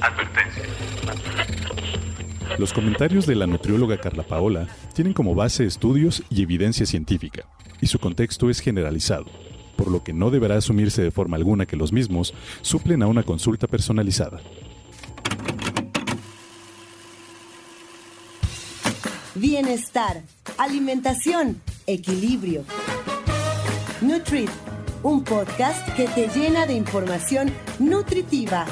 Advertencia. Los comentarios de la nutrióloga Carla Paola tienen como base estudios y evidencia científica, y su contexto es generalizado, por lo que no deberá asumirse de forma alguna que los mismos suplen a una consulta personalizada. Bienestar, alimentación, equilibrio. Nutrit, un podcast que te llena de información nutritiva.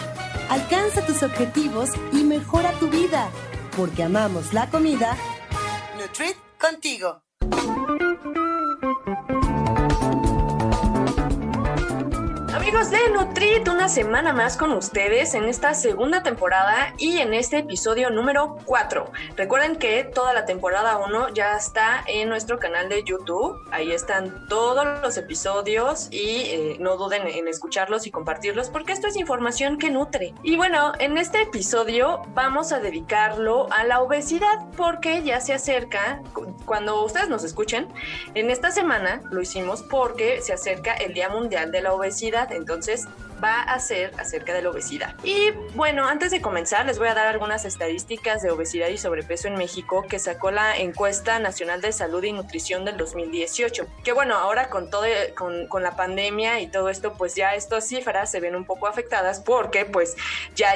Alcanza tus objetivos y mejora tu vida, porque amamos la comida. Nutrit contigo. Amigos de Nutrit, una semana más con ustedes en esta segunda temporada y en este episodio número 4. Recuerden que toda la temporada 1 ya está en nuestro canal de YouTube. Ahí están todos los episodios y no duden en escucharlos y compartirlos porque esto es información que nutre. Y bueno, en este episodio vamos a dedicarlo a la obesidad porque ya se acerca, cuando ustedes nos escuchen, en esta semana lo hicimos porque se acerca el Día Mundial de la Obesidad. Entonces va a ser acerca de la obesidad. Y bueno, antes de comenzar les voy a dar algunas estadísticas de obesidad y sobrepeso en México que sacó la Encuesta Nacional de Salud y Nutrición del 2018. Que bueno, ahora con todo, con la pandemia y todo esto, pues ya estas cifras se ven un poco afectadas porque pues ya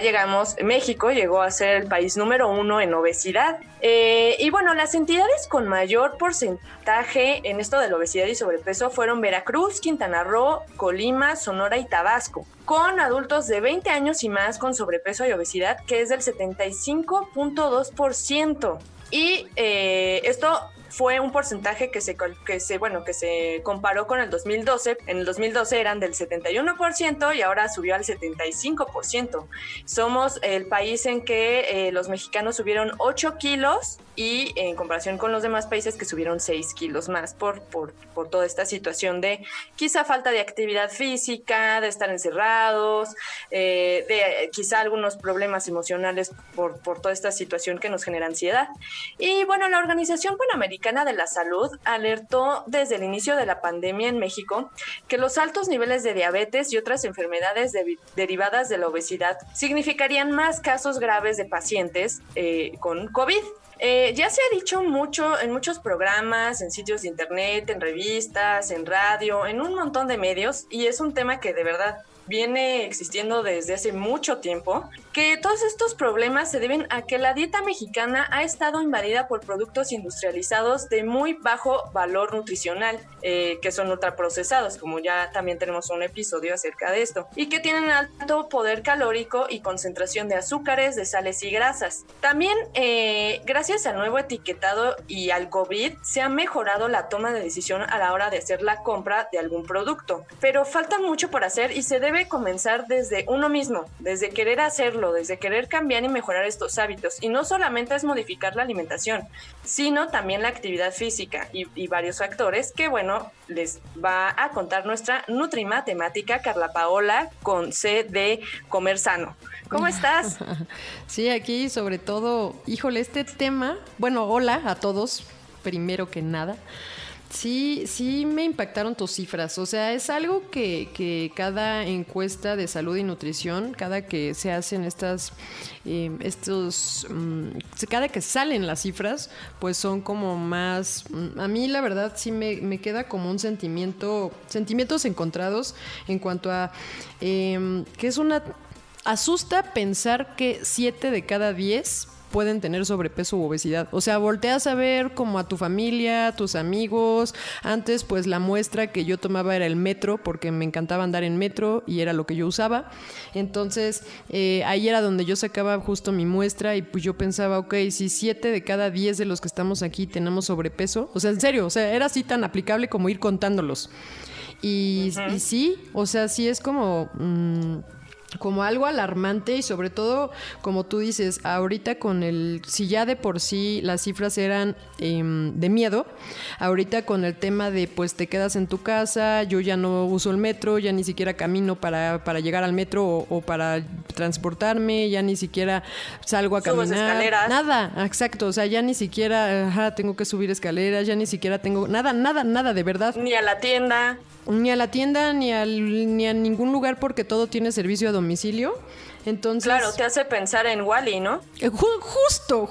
México llegó a ser el país número 1 en obesidad. Y bueno, las entidades con mayor porcentaje en esto de la obesidad y sobrepeso fueron Veracruz, Quintana Roo, Colima, Sonora y Tabasco, con adultos de 20 años y más con sobrepeso y obesidad, que es del 75.2%. Y esto fue un porcentaje que se comparó con el 2012. En el 2012 eran del 71% y ahora subió al 75%. Somos el país en que los mexicanos subieron 8 kilos y en comparación con los demás países que subieron 6 kilos más por toda esta situación de quizá falta de actividad física, de estar encerrados, de quizá algunos problemas emocionales por toda esta situación que nos genera ansiedad. Y bueno, la Organización Panamericana de la Salud alertó desde el inicio de la pandemia en México que los altos niveles de diabetes y otras enfermedades derivadas de la obesidad significarían más casos graves de pacientes con COVID. Ya se ha dicho mucho en muchos programas, en sitios de internet, en revistas, en radio, en un montón de medios, y es un tema que de verdad viene existiendo desde hace mucho tiempo, que todos estos problemas se deben a que la dieta mexicana ha estado invadida por productos industrializados de muy bajo valor nutricional, que son ultraprocesados, como ya también tenemos un episodio acerca de esto, y que tienen alto poder calórico y concentración de azúcares, de sales y grasas. También, gracias al nuevo etiquetado y al COVID, se ha mejorado la toma de decisión a la hora de hacer la compra de algún producto, pero falta mucho por hacer y se debe comenzar desde uno mismo, desde querer hacerlo, desde querer cambiar y mejorar estos hábitos. Y no solamente es modificar la alimentación, sino también la actividad física y varios factores que, bueno, les va a contar nuestra nutrimatemática Carla Paola con C de Comer Sano. ¿Cómo estás? Sí, aquí sobre todo, híjole, este tema, bueno, hola a todos, primero que nada. Sí me impactaron tus cifras. O sea, es algo que cada encuesta de salud y nutrición, cada que se hacen cada que salen las cifras, pues son como más... A mí la verdad sí me queda como un sentimientos encontrados en cuanto a que es asusta pensar que 7 de cada 10 pueden tener sobrepeso u obesidad. O sea, volteas a ver como a tu familia, a tus amigos. Antes, pues la muestra que yo tomaba era el metro, porque me encantaba andar en metro y era lo que yo usaba. Entonces, ahí era donde yo sacaba justo mi muestra y pues yo pensaba, ok, si 7 de cada 10 de los que estamos aquí tenemos sobrepeso, o sea, en serio, o sea, era así tan aplicable como ir contándolos. Y sí, o sea, sí es como... como algo alarmante y sobre todo, como tú dices, ahorita si ya de por sí las cifras eran de miedo, ahorita con el tema de pues te quedas en tu casa, yo ya no uso el metro, ya ni siquiera camino para llegar al metro o para transportarme, ya ni siquiera salgo a caminar. Subes escaleras. Nada, exacto, o sea, ya ni siquiera tengo que subir escaleras, ya ni siquiera tengo nada, de verdad. Ni a la tienda. Ni a la tienda, ni a ningún lugar porque todo tiene servicio a domicilio. Entonces, claro, te hace pensar en Wall-E, ¿no? Justo,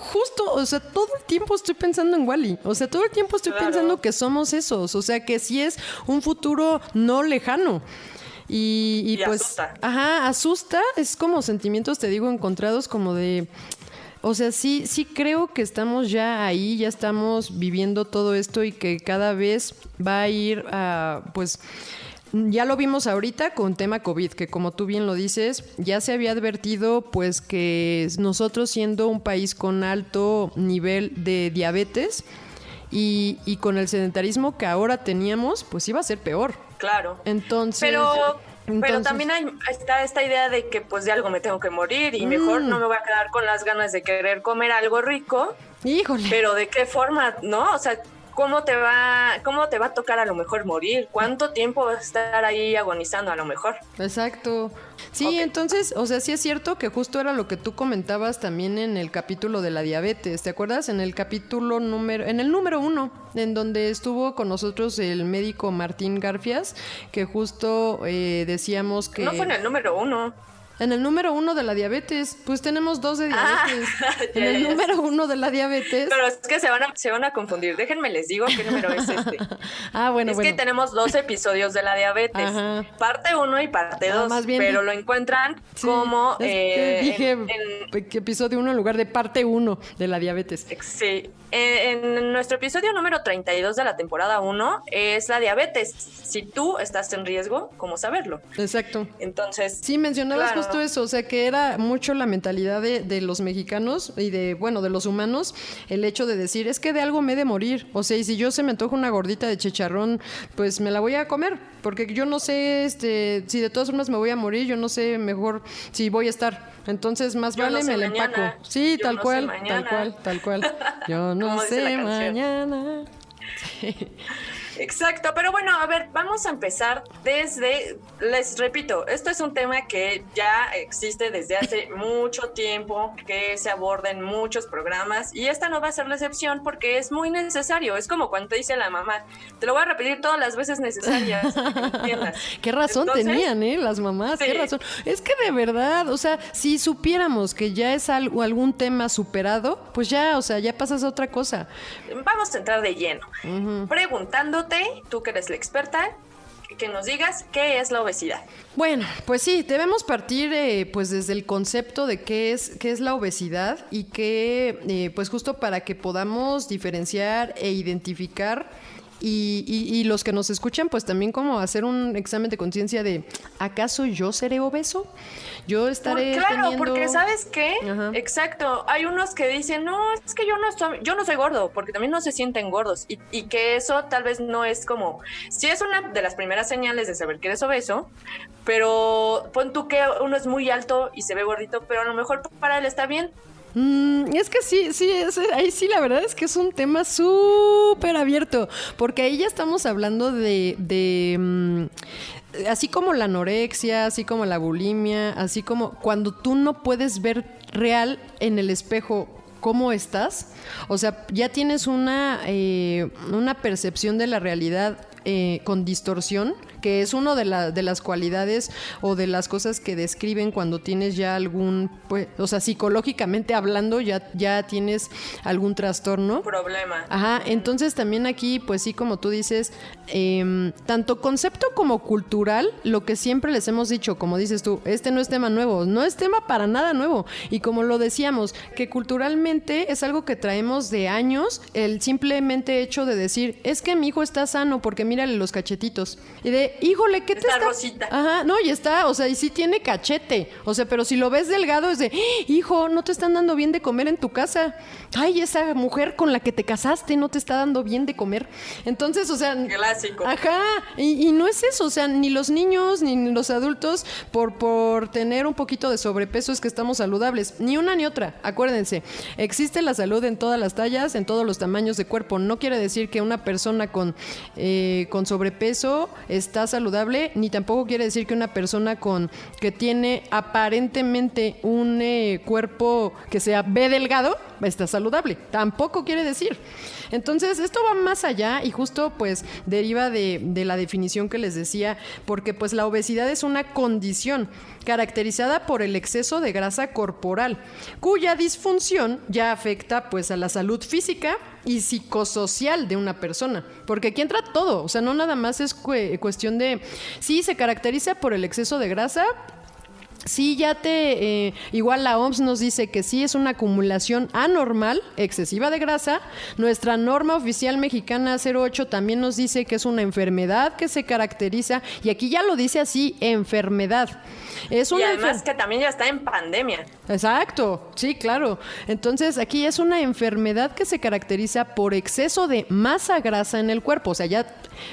o sea, todo el tiempo estoy pensando en Wall-E. O sea, todo el tiempo estoy pensando que somos esos. O sea, que sí es un futuro no lejano. Y pues, asusta. Asusta. Es como sentimientos, te digo, encontrados como de... O sea, sí creo que estamos ya ahí, ya estamos viviendo todo esto y que cada vez va a ir a, pues, ya lo vimos ahorita con tema COVID, que como tú bien lo dices, ya se había advertido, pues, que nosotros siendo un país con alto nivel de diabetes y con el sedentarismo que ahora teníamos, pues iba a ser peor. Claro. Entonces... Pero también está esta idea de que pues de algo me tengo que morir y mejor no me voy a quedar con las ganas de querer comer algo rico. Híjole. Pero ¿de qué forma, no? O sea, ¿cómo te va a tocar a lo mejor morir? ¿Cuánto tiempo vas a estar ahí agonizando a lo mejor? Exacto. Sí, okay. Entonces, o sea, sí es cierto que justo era lo que tú comentabas también en el capítulo de la diabetes, ¿te acuerdas? En el capítulo en el número 1, en donde estuvo con nosotros el médico Martín Garfias, que justo decíamos que... No fue en el número 1. En el número 1 de la diabetes, pues tenemos 2 de diabetes. En el número 1 de la diabetes. Pero es que se van a confundir. Déjenme les digo qué número es este. Bueno. Que tenemos 2 episodios de la diabetes. Ajá. Parte 1 y parte 2. Más bien pero lo encuentran como... dije episodio 1 en lugar de parte 1 de la diabetes. Sí. En nuestro episodio número 32 de la temporada 1 es la diabetes. Si tú estás en riesgo, ¿cómo saberlo? Exacto. Entonces... Sí, mencionabas justo eso, o sea, que era mucho la mentalidad de los mexicanos y de los humanos, el hecho de decir, es que de algo me he de morir. O sea, y si yo se me antoja una gordita de chicharrón, pues me la voy a comer, porque yo no sé si de todas formas me voy a morir, yo no sé mejor si voy a estar. Entonces, más yo vale no me la empaco. Sí, tal cual. Yo no sé mañana. Sí. Exacto, pero bueno, a ver, vamos a empezar les repito, esto es un tema que ya existe desde hace mucho tiempo, que se aborda en muchos programas y esta no va a ser la excepción porque es muy necesario, es como cuando te dice la mamá, te lo voy a repetir todas las veces necesarias, para que entiendas. Qué razón tenían, las mamás, sí. Qué razón. Es que de verdad, o sea, si supiéramos que ya es algún tema superado, pues ya, o sea, ya pasas a otra cosa. Vamos a entrar de lleno, preguntándote, tú que eres la experta, que nos digas qué es la obesidad. Bueno, pues sí, debemos partir pues desde el concepto de qué es la obesidad y que pues justo para que podamos diferenciar e identificar y los que nos escuchan pues también como hacer un examen de conciencia de ¿acaso yo seré obeso? Yo estaré claro, porque ¿sabes qué? Ajá. Exacto, hay unos que dicen, no, es que yo no soy gordo, porque también no se sienten gordos y que eso tal vez no es como, sí es una de las primeras señales de saber que eres obeso, pero pon tú que uno es muy alto y se ve gordito, pero a lo mejor para él está bien. Es que sí, ahí sí la verdad es que es un tema súper abierto, porque ahí ya estamos hablando de así como la anorexia, así como la bulimia, así como cuando tú no puedes ver real en el espejo cómo estás, o sea, ya tienes una percepción de la realidad con distorsión, que es una de las cualidades o de las cosas que describen cuando tienes ya algún, pues, o sea, psicológicamente hablando, ya tienes algún trastorno. Problema. Ajá, entonces también aquí, pues sí, como tú dices, tanto concepto como cultural, lo que siempre les hemos dicho, como dices tú, este no es tema nuevo, no es tema para nada nuevo. Y como lo decíamos, que culturalmente es algo que traemos de años, el simplemente hecho de decir, es que mi hijo está sano porque mírale los cachetitos. Y de, de, híjole, ¿qué te está? Rosita. Ajá, no, y está, o sea, y sí tiene cachete. O sea, pero si lo ves delgado es de, hijo, no te están dando bien de comer en tu casa. Ay, esa mujer con la que te casaste no te está dando bien de comer. Entonces, o sea... Clásico. Ajá, y no es eso, o sea, ni los niños ni los adultos por tener un poquito de sobrepeso es que estamos saludables. Ni una ni otra, acuérdense. Existe la salud en todas las tallas, en todos los tamaños de cuerpo. No quiere decir que una persona con sobrepeso está saludable, ni tampoco quiere decir que una persona que tiene aparentemente un cuerpo que sea B delgado está saludable. Tampoco quiere decir. Entonces, esto va más allá y justo pues deriva de la definición que les decía, porque pues la obesidad es una condición caracterizada por el exceso de grasa corporal, cuya disfunción ya afecta pues a la salud física y psicosocial de una persona, porque aquí entra todo, o sea, no nada más es cuestión de, sí, se caracteriza por el exceso de grasa. Sí, igual la OMS nos dice que sí es una acumulación anormal, excesiva de grasa. Nuestra norma oficial mexicana 08 también nos dice que es una enfermedad que se caracteriza, y aquí ya lo dice así, enfermedad. Es una y además que también ya está en pandemia. Exacto, sí, claro. Entonces aquí es una enfermedad que se caracteriza por exceso de masa grasa en el cuerpo. O sea, ya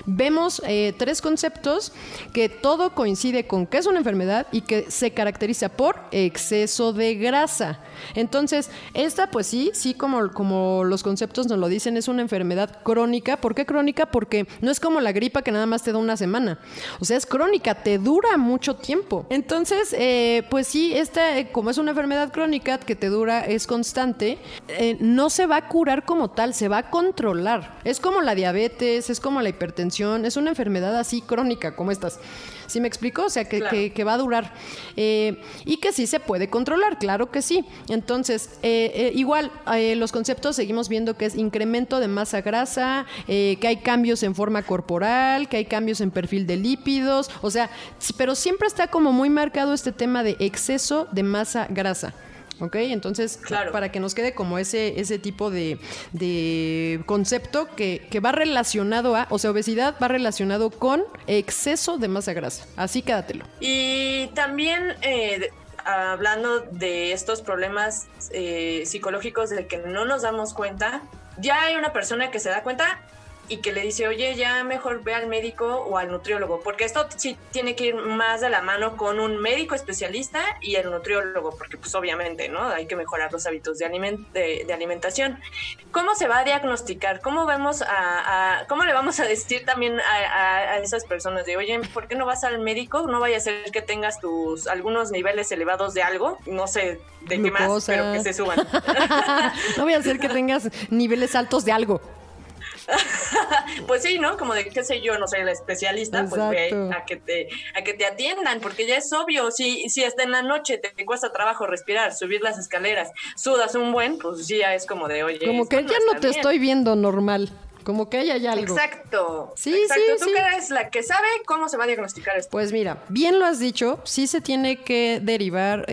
vemos 3 conceptos que todo coincide con que es una enfermedad y que se caracteriza por exceso de grasa. Entonces, esta pues sí, como los conceptos nos lo dicen, es una enfermedad crónica. ¿Por qué crónica? Porque no es como la gripa que nada más te da una semana. O sea, es crónica, te dura mucho tiempo. Entonces, pues sí, como es una enfermedad crónica que te dura, es constante, no se va a curar como tal, se va a controlar. Es como la diabetes, es como la hipertensión, es una enfermedad así crónica como estas. ¿Sí me explico? O sea, claro. que va a durar. Y que sí se puede controlar, claro que sí. Entonces, igual, los conceptos seguimos viendo que es incremento de masa grasa, que hay cambios en forma corporal, que hay cambios en perfil de lípidos, o sea, pero siempre está como muy marcado este tema de exceso de masa grasa. ¿Ok? Entonces, claro, para que nos quede como ese tipo de concepto que va relacionado o sea, obesidad va relacionado con exceso de masa grasa. Así quédatelo. Y también, hablando de estos problemas psicológicos de que no nos damos cuenta, ya hay una persona que se da cuenta y que le dice, oye, ya mejor ve al médico o al nutriólogo, porque esto sí tiene que ir más de la mano con un médico especialista y el nutriólogo, porque pues obviamente, ¿no? Hay que mejorar los hábitos de alimentación. ¿Cómo se va a diagnosticar? ¿Cómo cómo le vamos a decir también a esas personas de, oye, ¿por qué no vas al médico? No vaya a ser que tengas algunos niveles elevados de algo, no sé de qué más, pero que se suban. No voy a hacer que tengas niveles altos de algo. Pues sí, ¿no? Como de, qué sé yo, no soy la especialista. Exacto. Pues ve a que te atiendan, porque ya es obvio, si hasta en la noche te cuesta trabajo respirar, subir las escaleras, sudas un buen, pues sí, ya es como de, oye, como que ya no te estoy viendo normal. Como que hay algo. Exacto. Sí, exacto. sí, Tú sí. que eres la que sabe cómo se va a diagnosticar esto. Pues mira, bien lo has dicho, sí se tiene que derivar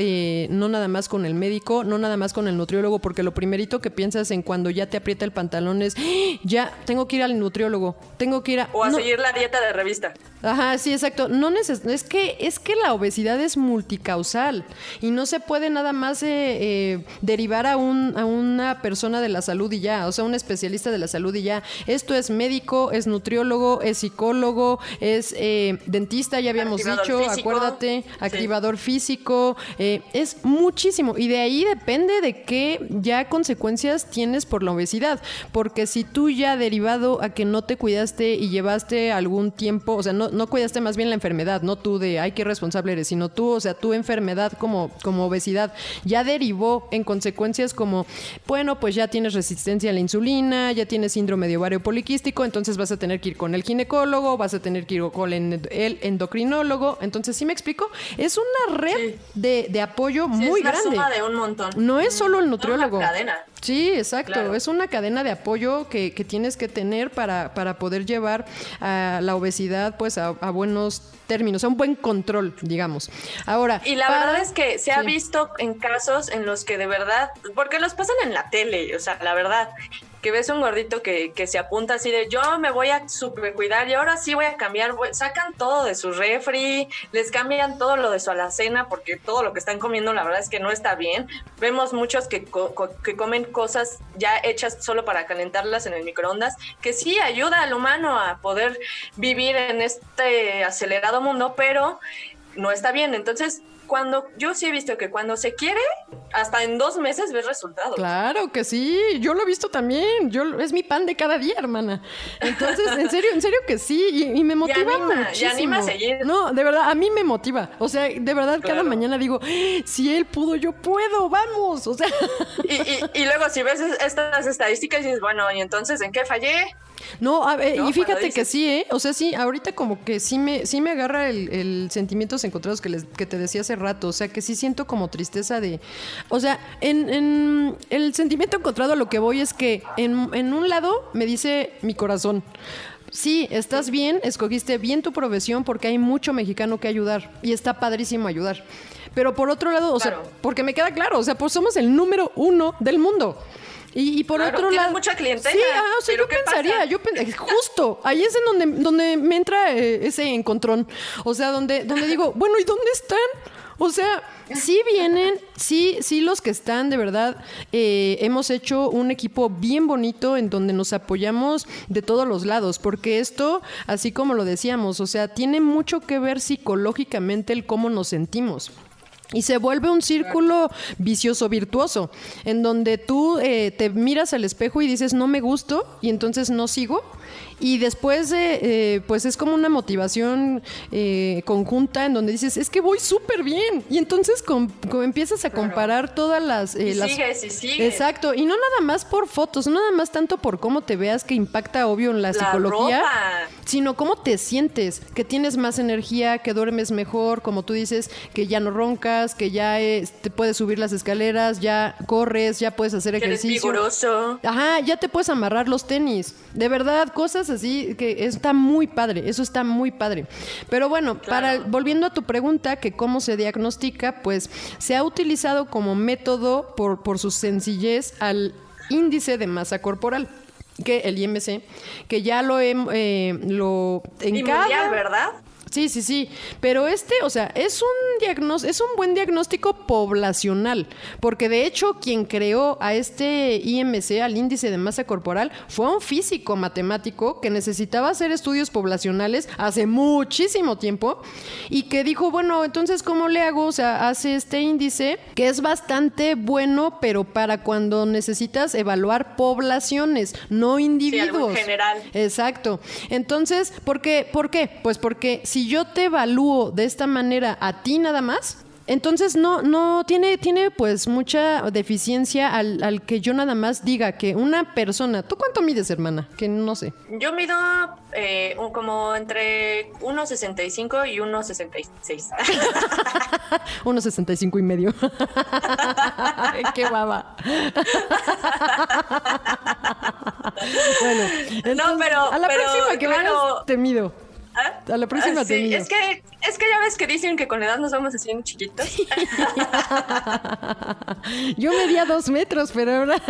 no nada más con el médico, no nada más con el nutriólogo, porque lo primerito que piensas en cuando ya te aprieta el pantalón es, ya, tengo que ir al nutriólogo, tengo que ir a... O a seguir la dieta de revista. Ajá, sí, exacto. Es que la obesidad es multicausal y no se puede nada más derivar a una persona de la salud y ya, o sea, un especialista de la salud y ya. Esto es médico, es nutriólogo, es psicólogo, es dentista, ya habíamos dicho, físico. Acuérdate, activador físico, es muchísimo y de ahí depende de qué ya consecuencias tienes por la obesidad, porque si tú ya derivado a que no te cuidaste y llevaste algún tiempo, o sea, no cuidaste más bien la enfermedad, no tú de, ay, qué responsable eres, sino tú, o sea, tu enfermedad como obesidad ya derivó en consecuencias como, bueno, pues ya tienes resistencia a la insulina, ya tienes síndrome de ovario poliquístico, entonces vas a tener que ir con el ginecólogo, vas a tener que ir con el endocrinólogo, entonces, ¿sí me explico? Es una red de apoyo muy grande. Es una suma de un montón. No es solo el nutriólogo. Es una cadena. Sí, exacto. Claro. Es una cadena de apoyo que tienes que tener para poder llevar a la obesidad pues a buenos términos, a un buen control, digamos. Ahora, y la verdad es que se ha visto en casos en los que de verdad, porque los pasan en la tele, o sea, la verdad, que ves un gordito que se apunta así de yo me voy a super cuidar y ahora sí voy a cambiar, sacan todo de su refri, les cambian todo lo de su alacena porque todo lo que están comiendo la verdad es que no está bien. Vemos muchos que comen cosas ya hechas solo para calentarlas en el microondas, que sí ayuda al humano a poder vivir en este acelerado mundo, pero no está bien. Entonces, yo sí he visto que cuando se quiere, hasta en 2 meses ves resultados. Claro que sí, yo lo he visto también, es mi pan de cada día, hermana. Entonces, en serio que sí, y me motiva muchísimo. Y anima a seguir. No, de verdad, a mí me motiva, o sea, de verdad, claro. Cada mañana digo, si él pudo, yo puedo, vamos, o sea. Y luego si ves estas estadísticas dices, bueno, ¿y entonces en qué fallé? No, y fíjate que sí, o sea, sí, ahorita como que sí me agarra el sentimientos encontrados que te decía hace rato, o sea, que sí siento como tristeza de, o sea, en el sentimiento encontrado a lo que voy es que en un lado me dice mi corazón, sí, estás bien, escogiste bien tu profesión porque hay mucho mexicano que ayudar y está padrísimo ayudar, pero por otro lado, o sea, porque me queda claro, o sea, pues somos el número 1 del mundo. Y por otro lado, mucha clientela. Sí, o sea, yo pensaría, justo, ahí es en donde me entra ese encontrón. O sea, donde digo, bueno, ¿y dónde están? O sea, sí vienen, sí los que están, de verdad, hemos hecho un equipo bien bonito en donde nos apoyamos de todos los lados, porque esto, así como lo decíamos, o sea, tiene mucho que ver psicológicamente el cómo nos sentimos. Y se vuelve un círculo vicioso, virtuoso, en donde tú te miras al espejo y dices, no me gusto, y entonces no sigo. Y después, pues es como una motivación conjunta en donde dices, es que voy súper bien. Y entonces empiezas a comparar todas las... sigues. Exacto. Y no nada más por fotos, no nada más tanto por cómo te veas, que impacta obvio en la psicología, ropa. Sino cómo te sientes, que tienes más energía, que duermes mejor, como tú dices, que ya no roncas, que ya te puedes subir las escaleras, ya corres, ya puedes hacer ejercicio. Eres vigoroso. Ajá, ya te puedes amarrar los tenis. De verdad, cosas así que está muy padre, eso está muy padre. Pero bueno, Claro. Volviendo a tu pregunta, que cómo se diagnostica, pues se ha utilizado como método por su sencillez al índice de masa corporal, que el IMC, que ya lo Y mundial, ¿verdad? Sí, pero o sea, es un buen diagnóstico poblacional, porque de hecho quien creó a este IMC, al índice de masa corporal, fue un físico matemático que necesitaba hacer estudios poblacionales hace muchísimo tiempo y que dijo, bueno, entonces ¿cómo le hago? O sea, hace este índice que es bastante bueno, pero para cuando necesitas evaluar poblaciones, no individuos. Sí, algo en general. Exacto. Entonces, ¿por qué? Pues porque si yo te evalúo de esta manera a ti nada más, entonces no tiene pues mucha deficiencia al que yo nada más diga que una persona... ¿Tú cuánto mides, hermana? Que no sé. Yo mido como entre 1.65 y 1.66. 1.65 y medio. ¡Qué baba! Bueno, entonces, No, pero a la próxima que vengas te mido. ¿Ah? A la próxima te mido. Es que ya ves que dicen que con la edad nos vamos haciendo chiquitos. Yo medía 2 metros, pero ahora...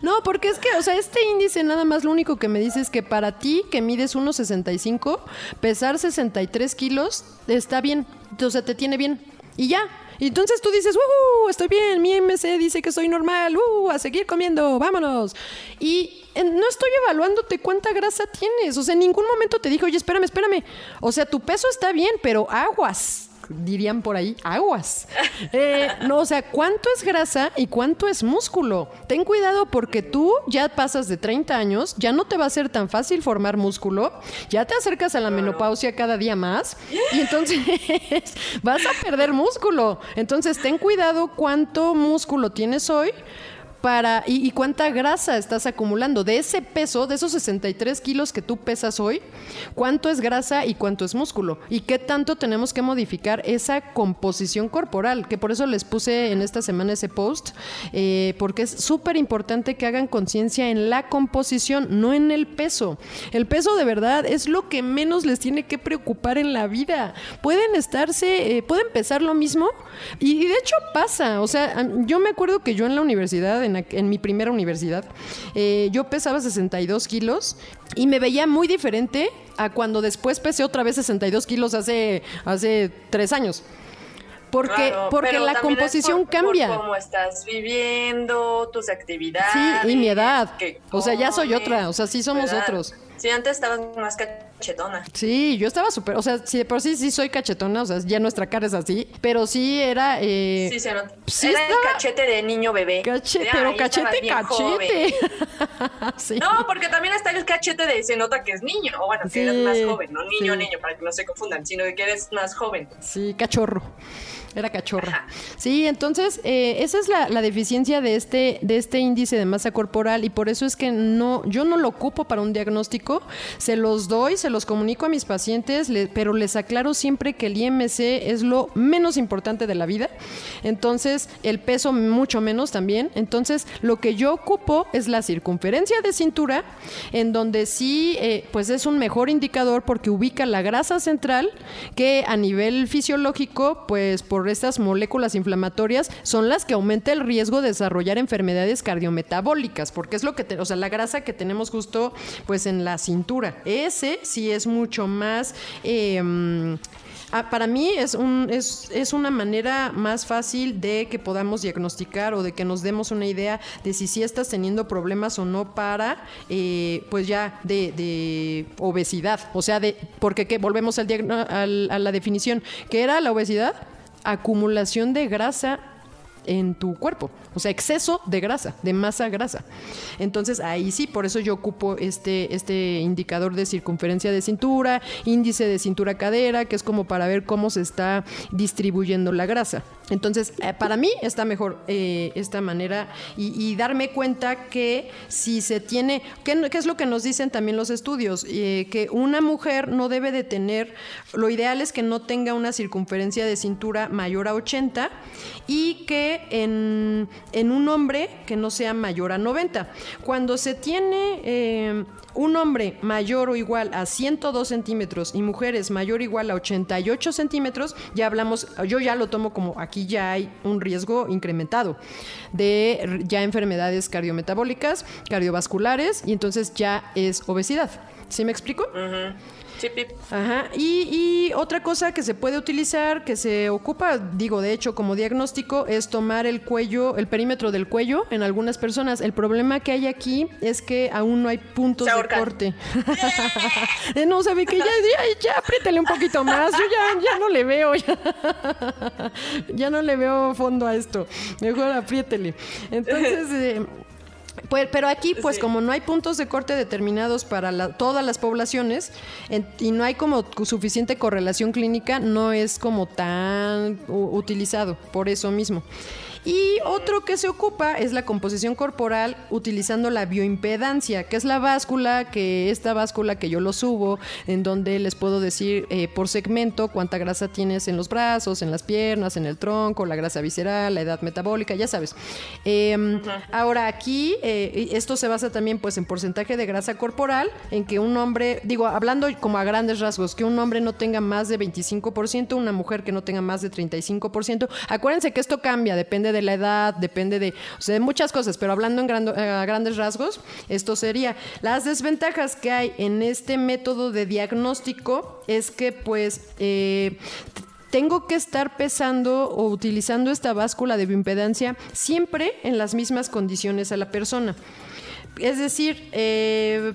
No, porque es que, o sea, este índice nada más lo único que me dice es que para ti, que mides 1.65, pesar 63 kilos, está bien. O sea, te tiene bien. Y ya. Y entonces tú dices, estoy bien, mi IMC dice que soy normal, a seguir comiendo, vámonos. Y no estoy evaluándote cuánta grasa tienes. O sea, en ningún momento te dije, oye, espérame. O sea, tu peso está bien, pero aguas. Dirían por ahí, aguas. No, o sea, ¿cuánto es grasa y cuánto es músculo? Ten cuidado porque tú ya pasas de 30 años, ya no te va a ser tan fácil formar músculo, ya te acercas a la menopausia cada día más y entonces vas a perder músculo. Entonces, ten cuidado cuánto músculo tienes hoy y cuánta grasa estás acumulando. De ese peso, de esos 63 kilos que tú pesas hoy, cuánto es grasa y cuánto es músculo. Y qué tanto tenemos que modificar esa composición corporal, que por eso les puse en esta semana ese post, porque es súper importante que hagan conciencia en la composición, no en el peso. El peso de verdad es lo que menos les tiene que preocupar en la vida. Pueden pesar lo mismo y de hecho pasa. O sea, yo me acuerdo que yo en la universidad, en mi primera universidad, yo pesaba 62 kilos y me veía muy diferente a cuando después pesé otra vez 62 kilos hace 3 años. Porque la composición cambia. Por cómo estás viviendo, tus actividades. Sí, y mi edad. O sea, ya soy otra. O sea, sí somos otros. Sí, antes estabas más cachetona. Sí, yo estaba súper. O sea, sí, de por sí soy cachetona. O sea, ya nuestra cara es así. Pero sí era. Sí, se nota. Sí era estaba... el cachete de niño bebé. Pero cachete. Sí. No, porque también está el cachete de se nota que es niño. O bueno, que eres más joven, no niño, para que no se confundan, sino que eres más joven. Sí, cachorro. Era cachorra. Ajá. Sí, entonces esa es la deficiencia de este índice de masa corporal y por eso es que yo no lo ocupo para un diagnóstico, se los doy, se los comunico a mis pacientes, pero les aclaro siempre que el IMC es lo menos importante de la vida, entonces el peso mucho menos también, entonces lo que yo ocupo es la circunferencia de cintura, en donde sí, pues es un mejor indicador porque ubica la grasa central que a nivel fisiológico, pues por estas moléculas inflamatorias son las que aumenta el riesgo de desarrollar enfermedades cardiometabólicas, porque es lo que o sea, la grasa que tenemos justo pues en la cintura. Ese sí es mucho más para mí es una manera más fácil de que podamos diagnosticar o de que nos demos una idea de si estás teniendo problemas o no para, pues ya de obesidad. O sea, porque volvemos a la definición. ¿Qué era la obesidad? Acumulación de grasa en tu cuerpo, o sea, exceso de grasa, de masa grasa. Entonces ahí sí, por eso yo ocupo este indicador de circunferencia de cintura, índice de cintura-cadera, que es como para ver cómo se está distribuyendo la grasa. Entonces, para mí está mejor esta manera y darme cuenta que si se tiene, ¿qué es lo que nos dicen también los estudios? Que una mujer no debe de tener, lo ideal es que no tenga una circunferencia de cintura mayor a 80 y que en un hombre que no sea mayor a 90. Cuando se tiene un hombre mayor o igual a 102 centímetros y mujeres mayor o igual a 88 centímetros, ya hablamos, yo ya lo tomo como aquí ya hay un riesgo incrementado de ya enfermedades cardiometabólicas, cardiovasculares, y entonces ya es obesidad. ¿Sí me explico? Uh-huh. Sí, Pip. Ajá. Y otra cosa que se puede utilizar, que se ocupa, de hecho, como diagnóstico, es tomar el perímetro del cuello en algunas personas. El problema que hay aquí es que aún no hay puntos de corte. No, sabe que ya apriétale un poquito más. Yo ya no le veo. Ya no le veo fondo a esto. Mejor apriétele. Entonces... pero aquí, pues sí, como no hay puntos de corte determinados para todas las poblaciones y no hay como suficiente correlación clínica, no es como tan utilizado por eso mismo. Y otro que se ocupa es la composición corporal utilizando la bioimpedancia, que es esta báscula que yo lo subo, en donde les puedo decir por segmento cuánta grasa tienes en los brazos, en las piernas, en el tronco, la grasa visceral, la edad metabólica, ya sabes. Ahora aquí, esto se basa también pues en porcentaje de grasa corporal, en que un hombre, hablando como a grandes rasgos, que un hombre no tenga más de 25%, una mujer que no tenga más de 35%. Acuérdense que esto cambia, depende de la edad, depende de muchas cosas, pero hablando a grandes rasgos, esto sería. Las desventajas que hay en este método de diagnóstico es que pues tengo que estar pesando o utilizando esta báscula de bioimpedancia siempre en las mismas condiciones a la persona. Es decir,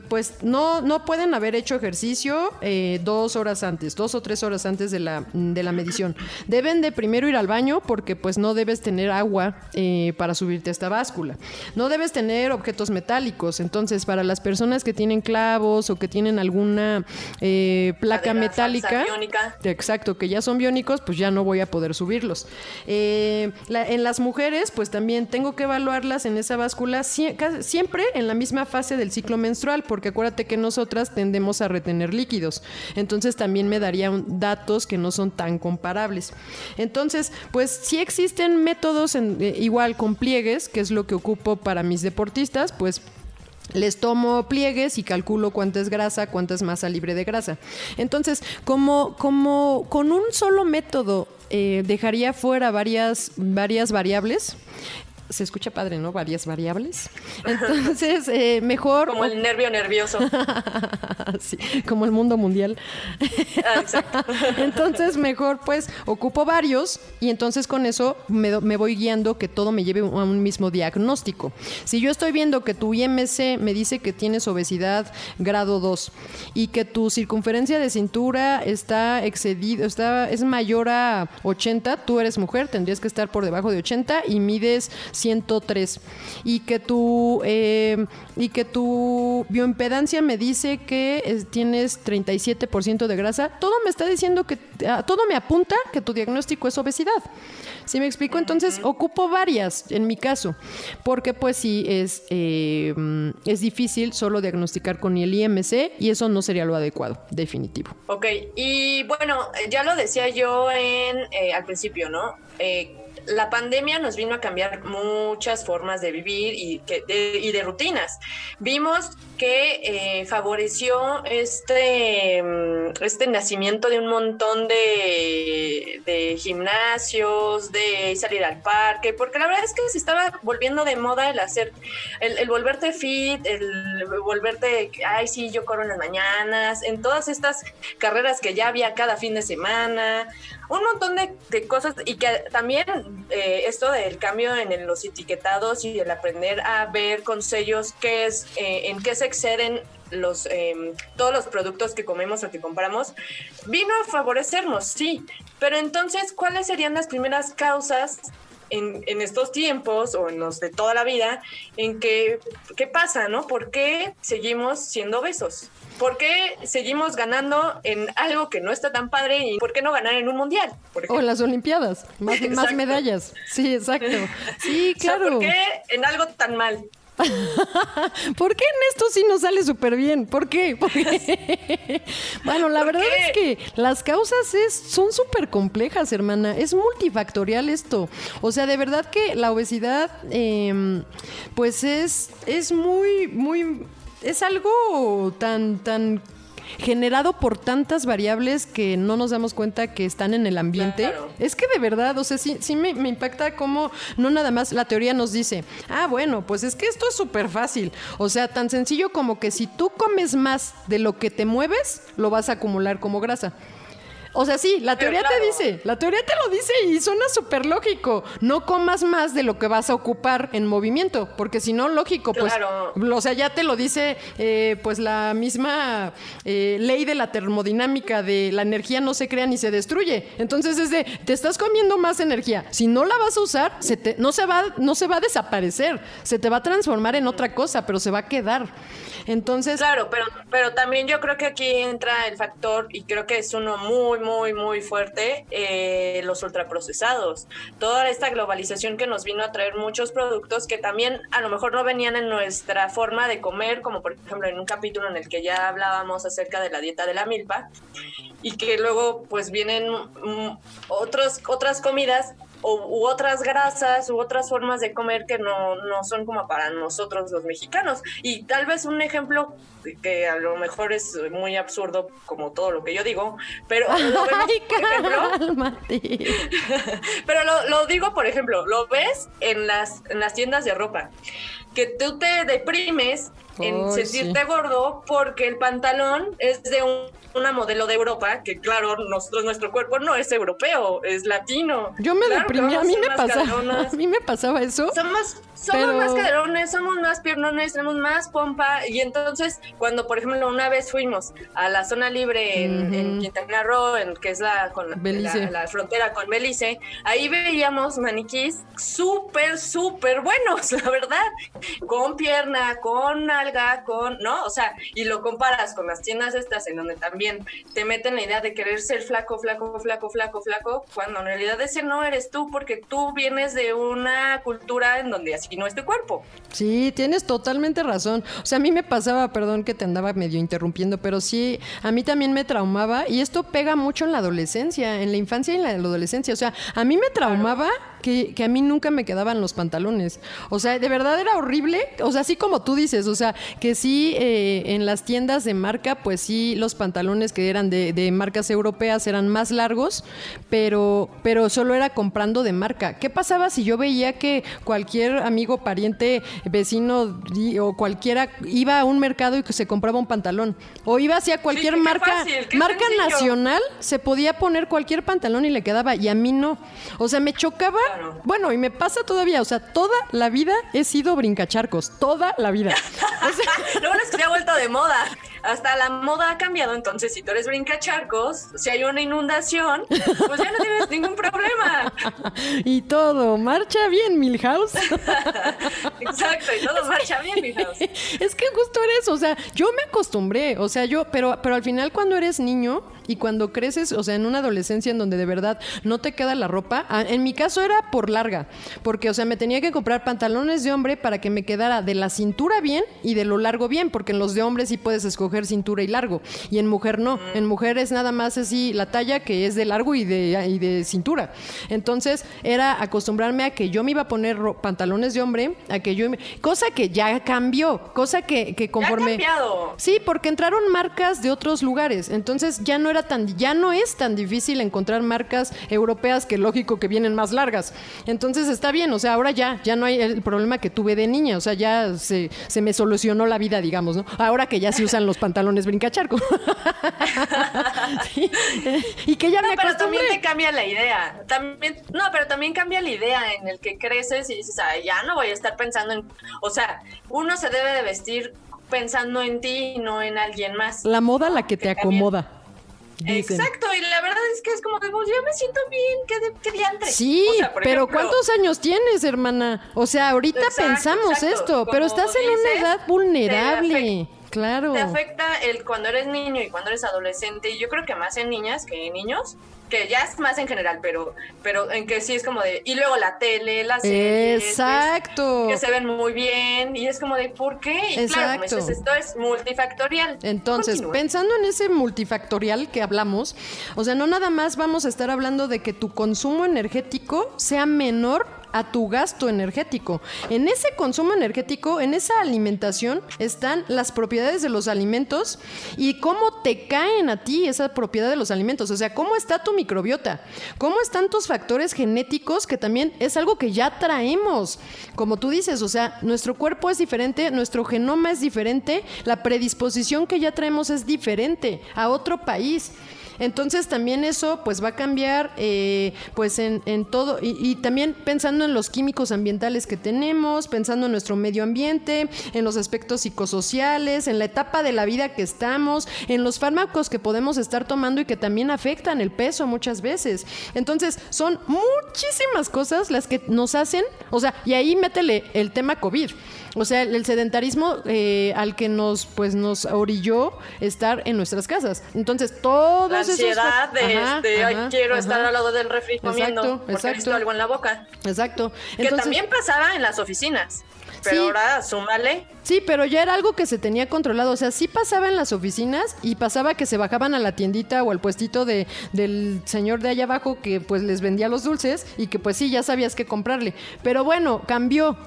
pues no pueden haber hecho ejercicio 2 horas antes, 2 o 3 horas antes de la medición. Deben de primero ir al baño porque pues no debes tener agua para subirte a esta báscula. No debes tener objetos metálicos. Entonces, para las personas que tienen clavos o que tienen alguna placa metálica, exacto, que ya son biónicos, pues ya no voy a poder subirlos. En las mujeres, pues también tengo que evaluarlas en esa báscula siempre en la misma fase del ciclo menstrual, porque acuérdate que nosotras tendemos a retener líquidos, entonces también me darían datos que no son tan comparables. Entonces, pues sí existen métodos igual con pliegues, que es lo que ocupo para mis deportistas, pues les tomo pliegues y calculo cuánta es grasa, cuánta es masa libre de grasa. Entonces, como con un solo método dejaría fuera varias variables, se escucha padre, ¿no? Varias variables. Entonces, mejor... Como el nervio nervioso. Sí, como el mundo mundial. Exacto. Entonces, mejor pues ocupo varios y entonces con eso me voy guiando que todo me lleve a un mismo diagnóstico. Si yo estoy viendo que tu IMC me dice que tienes obesidad grado 2 y que tu circunferencia de cintura está excedido, es mayor a 80, tú eres mujer, tendrías que estar por debajo de 80 y mides 103. Y que tu bioimpedancia me dice que tienes 37% de grasa, todo me está diciendo todo me apunta que tu diagnóstico es obesidad. ¿Sí me explico? Entonces ocupo varias en mi caso, porque pues sí es difícil solo diagnosticar con el IMC y eso no sería lo adecuado, definitivo. Ok, y bueno, ya lo decía yo al principio, ¿no? La pandemia nos vino a cambiar muchas formas de vivir y de rutinas. Vimos que favoreció este nacimiento de un montón de gimnasios, de salir al parque, porque la verdad es que se estaba volviendo de moda el volverte fit, el volverte, ay sí, yo corro en las mañanas, en todas estas carreras que ya había cada fin de semana, un montón de cosas, y que también esto del cambio en los etiquetados y el aprender a ver con sellos en qué se exceden todos los productos que comemos o que compramos, vino a favorecernos, sí, pero entonces, ¿cuáles serían las primeras causas en estos tiempos o en los de toda la vida en qué pasa, ¿no? ¿Por qué seguimos siendo obesos? ¿Por qué seguimos ganando en algo que no está tan padre? ¿Y por qué no ganar en un mundial? O en las Olimpiadas, más medallas. Sí, exacto. Sí, claro. O sea, ¿por qué en algo tan mal? ¿Por qué en esto sí nos sale súper bien? ¿Por qué? Bueno, la verdad es que las causas son súper complejas, hermana. Es multifactorial esto. O sea, de verdad que la obesidad, pues es muy... Es algo tan generado por tantas variables que no nos damos cuenta que están en el ambiente. Claro. Es que de verdad, o sea, sí me impacta cómo no nada más la teoría nos dice, bueno, pues es que esto es súper fácil. O sea, tan sencillo como que si tú comes más de lo que te mueves, lo vas a acumular como grasa. O sea, sí, la teoría te lo dice y suena súper lógico. No comas más de lo que vas a ocupar en movimiento, porque si no, lógico, pues, o sea, ya te lo dice pues la misma ley de la termodinámica de la energía no se crea ni se destruye. Entonces te estás comiendo más energía. Si no la vas a usar, no se va a desaparecer, se te va a transformar en otra cosa, pero se va a quedar. Entonces, claro, pero también yo creo que aquí entra el factor, y creo que es uno muy, muy, muy fuerte, los ultraprocesados. Toda esta globalización que nos vino a traer muchos productos que también a lo mejor no venían en nuestra forma de comer, como por ejemplo en un capítulo en el que ya hablábamos acerca de la dieta de la milpa, y que luego pues vienen otras comidas u otras grasas u otras formas de comer que no son como para nosotros los mexicanos. Y tal vez un ejemplo que a lo mejor es muy absurdo, como todo lo que yo digo, pero lo vemos, pero lo digo, por ejemplo, lo ves en las tiendas de ropa, que tú te deprimes en sentirte gordo porque el pantalón es de una modelo de Europa, que claro, nuestro cuerpo no es europeo, es latino. Yo me deprimí, a mí me pasaba eso. Somos más caderones, somos más piernones, tenemos más pompa, y entonces cuando, por ejemplo, una vez fuimos a la zona libre en Quintana Roo, que es la frontera con Belice, ahí veíamos maniquís súper, súper buenos, la verdad, con pierna, con nalga, ¿no? O sea, y lo comparas con las tiendas estas en donde también te meten la idea de querer ser flaco, cuando en realidad ese no eres tú, porque tú vienes de una cultura en donde así no es tu cuerpo. Sí, tienes totalmente razón. O sea, a mí me pasaba, perdón que te andaba medio interrumpiendo, pero sí, a mí también me traumaba, y esto pega mucho en la adolescencia, en la infancia y en la adolescencia. O sea, a mí me traumaba que a mí nunca me quedaban los pantalones. O sea, de verdad era horrible. O sea, así como tú dices, o sea, que sí en las tiendas de marca, pues sí, los pantalones que eran de marcas europeas eran más largos, pero solo era comprando de marca. ¿Qué pasaba si yo veía que cualquier amigo, pariente, vecino o cualquiera iba a un mercado y que se compraba un pantalón? O iba hacia cualquier marca nacional, se podía poner cualquier pantalón y le quedaba, y a mí no. O sea, me chocaba. Claro. Bueno, y me pasa todavía, o sea, toda la vida he sido brincacharcos, toda la vida. O sea, lo bueno es que se ha vuelto de moda. Hasta la moda ha cambiado, entonces si tú eres brincacharcos, si hay una inundación, pues ya no tienes ningún problema. Y todo marcha bien, Milhouse. Exacto, y todo marcha bien, Milhouse. Es que justo era eso, o sea, yo me acostumbré, o sea, pero al final cuando eres niño y cuando creces, o sea, en una adolescencia en donde de verdad no te queda la ropa, en mi caso era por larga, porque, o sea, me tenía que comprar pantalones de hombre para que me quedara de la cintura bien y de lo largo bien, porque en los de hombre sí puedes escoger cintura y largo, y en mujer no, en mujer es nada más así la talla que es de largo y de cintura. Entonces era acostumbrarme a que yo me iba a poner pantalones de hombre, a que cosa que ya cambió, cosa que conforme... Ya ha cambiado. Sí, porque entraron marcas de otros lugares, entonces ya no es tan difícil encontrar marcas europeas, que lógico que vienen más largas. Entonces está bien, o sea, ahora ya no hay el problema que tuve de niña, o sea, ya se me solucionó la vida, digamos, ¿no? Ahora que ya se usan los pantalones brincacharco. Sí. Y que ya me acostumbré. Pero también te cambia la idea. Pero también cambia la idea en el que creces y dices, ay, ya no voy a estar pensando en... O sea, uno se debe de vestir pensando en ti y no en alguien más. La moda la que te acomoda. Dicen. Exacto, y la verdad es que es como que pues, yo me siento bien, ¿qué diantre? Sí, o sea, pero ejemplo, ¿cuántos años tienes, hermana? O sea, ahorita pensamos esto, pero estás en una edad vulnerable. Claro. Te afecta cuando eres niño y cuando eres adolescente, y yo creo que más en niñas que en niños, que ya es más en general, pero en que sí es como de... Y luego la tele, las series... Exacto. Que se ven muy bien, y es como de, ¿por qué? Y exacto. Claro, como dices, esto es multifactorial. Entonces, pensando en ese multifactorial que hablamos, o sea, no nada más vamos a estar hablando de que tu consumo energético sea menor a tu gasto energético. En ese consumo energético, en esa alimentación, están las propiedades de los alimentos y cómo te caen a ti esa propiedad de los alimentos. O sea, cómo está tu microbiota, cómo están tus factores genéticos, que también es algo que ya traemos. Como tú dices, o sea, nuestro cuerpo es diferente, nuestro genoma es diferente, la predisposición que ya traemos es diferente a otro país. Entonces también eso pues va a cambiar pues en todo y también pensando en los químicos ambientales que tenemos, pensando en nuestro medio ambiente, en los aspectos psicosociales, en la etapa de la vida que estamos, en los fármacos que podemos estar tomando y que también afectan el peso muchas veces. Entonces son muchísimas cosas las que nos hacen, o sea, y ahí métele el tema COVID. O sea, el sedentarismo al que nos orilló estar en nuestras casas. Entonces, todos la ansiedad quiero estar al lado del refri comiendo porque necesito algo en la boca. Exacto. Entonces, que también pasaba en las oficinas. Pero sí, ahora súmale. Sí, pero ya era algo que se tenía controlado. O sea, sí pasaba en las oficinas y pasaba que se bajaban a la tiendita o al puestito del señor de allá abajo que pues les vendía los dulces y que pues sí, ya sabías qué comprarle. Pero bueno, cambió,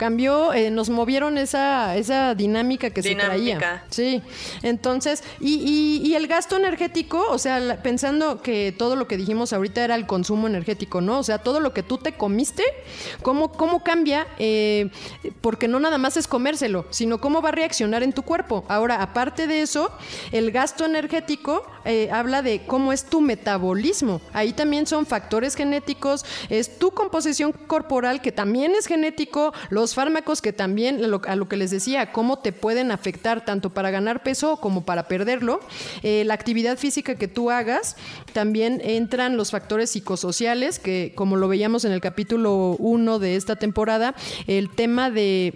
nos movieron esa dinámica que se traía. Sí, entonces, y el gasto energético, o sea, pensando que todo lo que dijimos ahorita era el consumo energético, ¿no? O sea, todo lo que tú te comiste, ¿cómo cambia? Porque no nada más es comérselo, sino cómo va a reaccionar en tu cuerpo. Ahora, aparte de eso, el gasto energético habla de cómo es tu metabolismo. Ahí también son factores genéticos, es tu composición corporal que también es genético, los fármacos que también, a lo que les decía, cómo te pueden afectar tanto para ganar peso como para perderlo. La actividad física que tú hagas, también entran los factores psicosociales que, como lo veíamos en el capítulo 1 de esta temporada, el tema de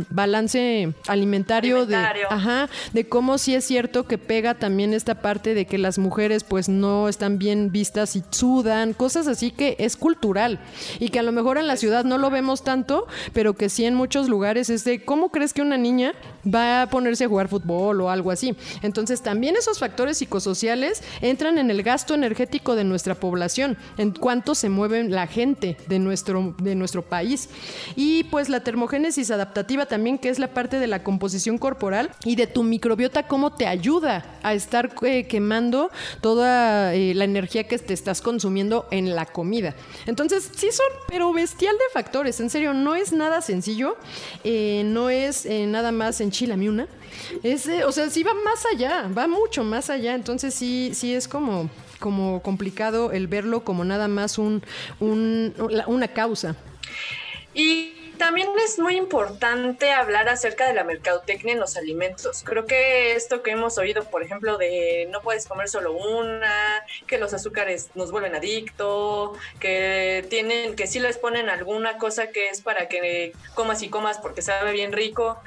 balance alimentario. De cómo sí es cierto que pega también esta parte de que las mujeres pues no están bien vistas y sudan, cosas así que es cultural y que a lo mejor en la ciudad no lo vemos tanto, pero que sí en muchos lugares es de ¿cómo crees que una niña va a ponerse a jugar fútbol o algo así. Entonces también esos factores psicosociales entran en el gasto energético de nuestra población, en cuánto se mueve la gente de nuestro país. Y pues la termogénesis adaptativa también, que es la parte de la composición corporal y de tu microbiota, cómo te ayuda a estar quemando toda la energía que te estás consumiendo en la comida. Entonces sí son, pero bestial de factores, en serio, no es nada sencillo, no es nada más enchilame una. O sea, sí va más allá, va mucho más allá. Entonces sí es como complicado el verlo como nada más una causa. Y también es muy importante hablar acerca de la mercadotecnia en los alimentos. Creo que esto que hemos oído, por ejemplo, de no puedes comer solo una, que los azúcares nos vuelven adictos, que sí les ponen alguna cosa que es para que comas y comas porque sabe bien rico.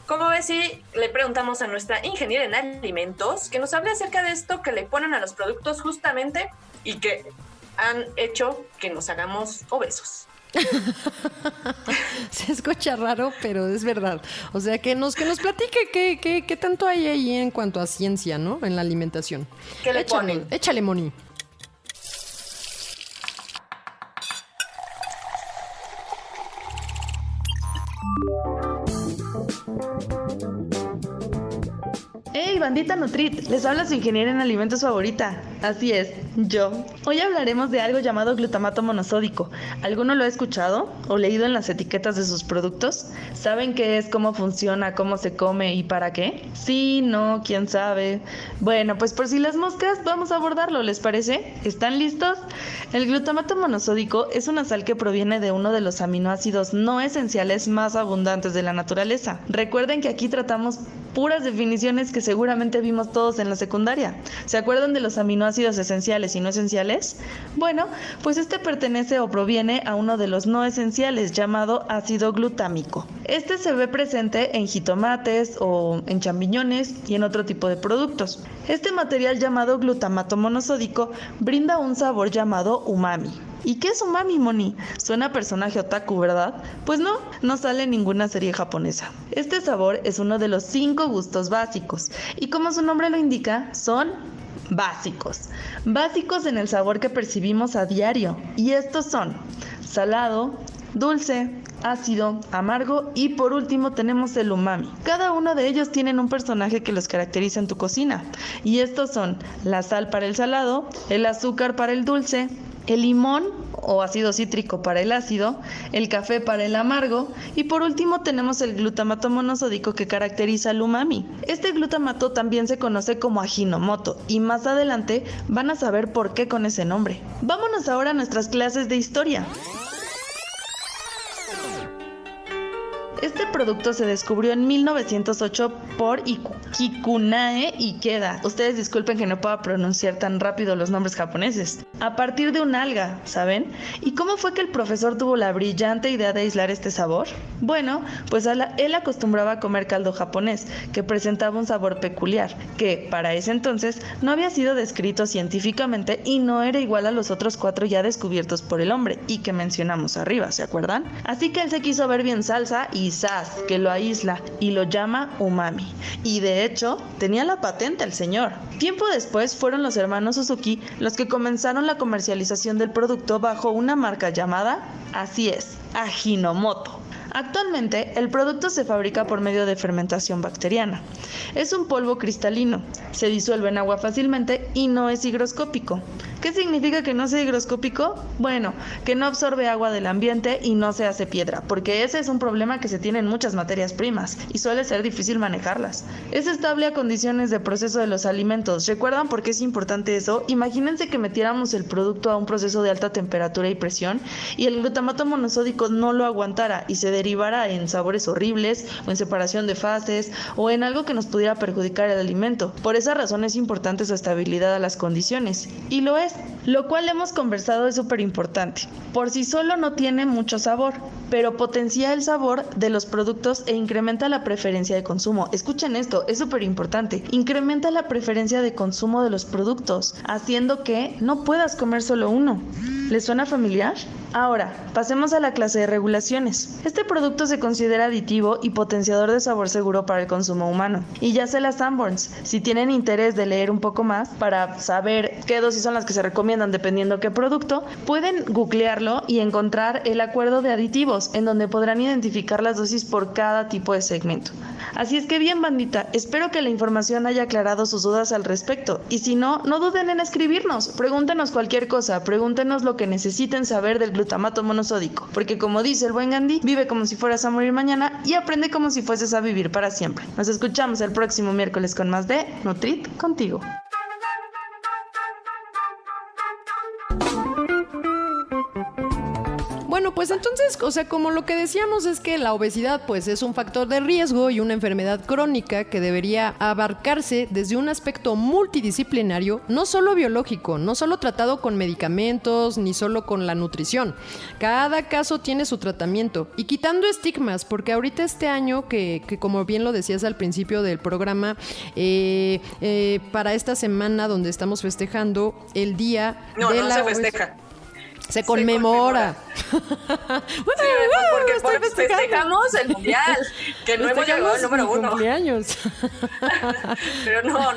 ¿Cómo ves si le preguntamos a nuestra ingeniera en alimentos que nos hable acerca de esto que le ponen a los productos justamente y que han hecho que nos hagamos obesos? Se escucha raro, pero es verdad. O sea, que nos platique qué tanto hay ahí en cuanto a ciencia, ¿no? En la alimentación. ¿Qué le ponen? Échale, Moni. ¡Hey, bandita Nutrit! Les habla su ingeniera en alimentos favorita. Así es, yo. Hoy hablaremos de algo llamado glutamato monosódico. ¿Alguno lo ha escuchado o leído en las etiquetas de sus productos? ¿Saben qué es, cómo funciona, cómo se come y para qué? Sí, no, quién sabe. Bueno, pues por si las moscas, vamos a abordarlo, ¿les parece? ¿Están listos? El glutamato monosódico es una sal que proviene de uno de los aminoácidos no esenciales más abundantes de la naturaleza. Recuerden que aquí tratamos puras definiciones que seguramente vimos todos en la secundaria. ¿Se acuerdan de los aminoácidos esenciales y no esenciales? Bueno, pues este pertenece o proviene a uno de los no esenciales llamado ácido glutámico. Este se ve presente en jitomates o en champiñones y en otro tipo de productos. Este material llamado glutamato monosódico brinda un sabor llamado umami. ¿Y qué es umami, Moni? Suena a personaje otaku, ¿verdad? Pues no sale en ninguna serie japonesa. Este sabor es uno de los 5 gustos básicos y como su nombre lo indica, son básicos. Básicos en el sabor que percibimos a diario. Y estos son salado, dulce, ácido, amargo y por último tenemos el umami. Cada uno de ellos tienen un personaje que los caracteriza en tu cocina. Y estos son la sal para el salado, el azúcar para el dulce, el limón o ácido cítrico para el ácido, el café para el amargo y por último tenemos el glutamato monosódico que caracteriza el umami. Este glutamato también se conoce como Ajinomoto y más adelante van a saber por qué con ese nombre. Vámonos ahora a nuestras clases de historia. Este producto se descubrió en 1908 por Kikunae Ikeda. Ustedes disculpen que no pueda pronunciar tan rápido los nombres japoneses. A partir de un alga, ¿saben? ¿Y cómo fue que el profesor tuvo la brillante idea de aislar este sabor? Bueno, pues él acostumbraba a comer caldo japonés, que presentaba un sabor peculiar, que para ese entonces no había sido descrito científicamente y no era igual a los otros 4 ya descubiertos por el hombre y que mencionamos arriba, ¿se acuerdan? Así que él se quiso ver bien salsa y ¡zas!, que lo aísla y lo llama umami. Y de hecho, tenía la patente el señor. Tiempo después fueron los hermanos Suzuki los que comenzaron la comercialización del producto bajo una marca llamada, así es, Ajinomoto. Actualmente, el producto se fabrica por medio de fermentación bacteriana. Es un polvo cristalino, se disuelve en agua fácilmente y no es higroscópico. ¿Qué significa que no sea higroscópico? Bueno, que no absorbe agua del ambiente y no se hace piedra, porque ese es un problema que se tiene en muchas materias primas y suele ser difícil manejarlas. Es estable a condiciones de proceso de los alimentos. ¿Recuerdan por qué es importante eso? Imagínense que metiéramos el producto a un proceso de alta temperatura y presión y el glutamato monosódico no lo aguantara y se derivara en sabores horribles o en separación de fases o en algo que nos pudiera perjudicar el alimento. Por esa razón es importante su estabilidad a las condiciones. Y lo es. lo cual hemos conversado es súper importante. Por sí solo no tiene mucho sabor, pero potencia el sabor de los productos e incrementa la preferencia de consumo. Escuchen esto, es súper importante. Incrementa la preferencia de consumo de los productos, haciendo que no puedas comer solo uno. ¿Les suena familiar? Ahora, pasemos a la clase de regulaciones. Este producto se considera aditivo y potenciador de sabor seguro para el consumo humano. Y ya sé las Sanborns, si tienen interés de leer un poco más para saber qué dosis son las que se recomiendan dependiendo qué producto, pueden googlearlo y encontrar el acuerdo de aditivos, en donde podrán identificar las dosis por cada tipo de segmento. Así es que bien, bandita, espero que la información haya aclarado sus dudas al respecto. Y si no, no duden en escribirnos, pregúntenos cualquier cosa, pregúntenos lo que necesiten saber del glutamato monosódico, porque como dice el buen Gandhi, vive como si fueras a morir mañana y aprende como si fueses a vivir para siempre. Nos escuchamos el próximo miércoles con más de Nutrit contigo. Bueno, pues entonces, o sea, como lo que decíamos es que la obesidad pues es un factor de riesgo y una enfermedad crónica que debería abarcarse desde un aspecto multidisciplinario, no solo biológico, no solo tratado con medicamentos, ni solo con la nutrición. Cada caso tiene su tratamiento y quitando estigmas, porque ahorita este año que como bien lo decías al principio del programa, para esta semana donde estamos festejando el día de la se festeja. Se conmemora. Sí, porque festejamos el mundial, que no hemos llegado al número 1. Cumpleaños. Pero no.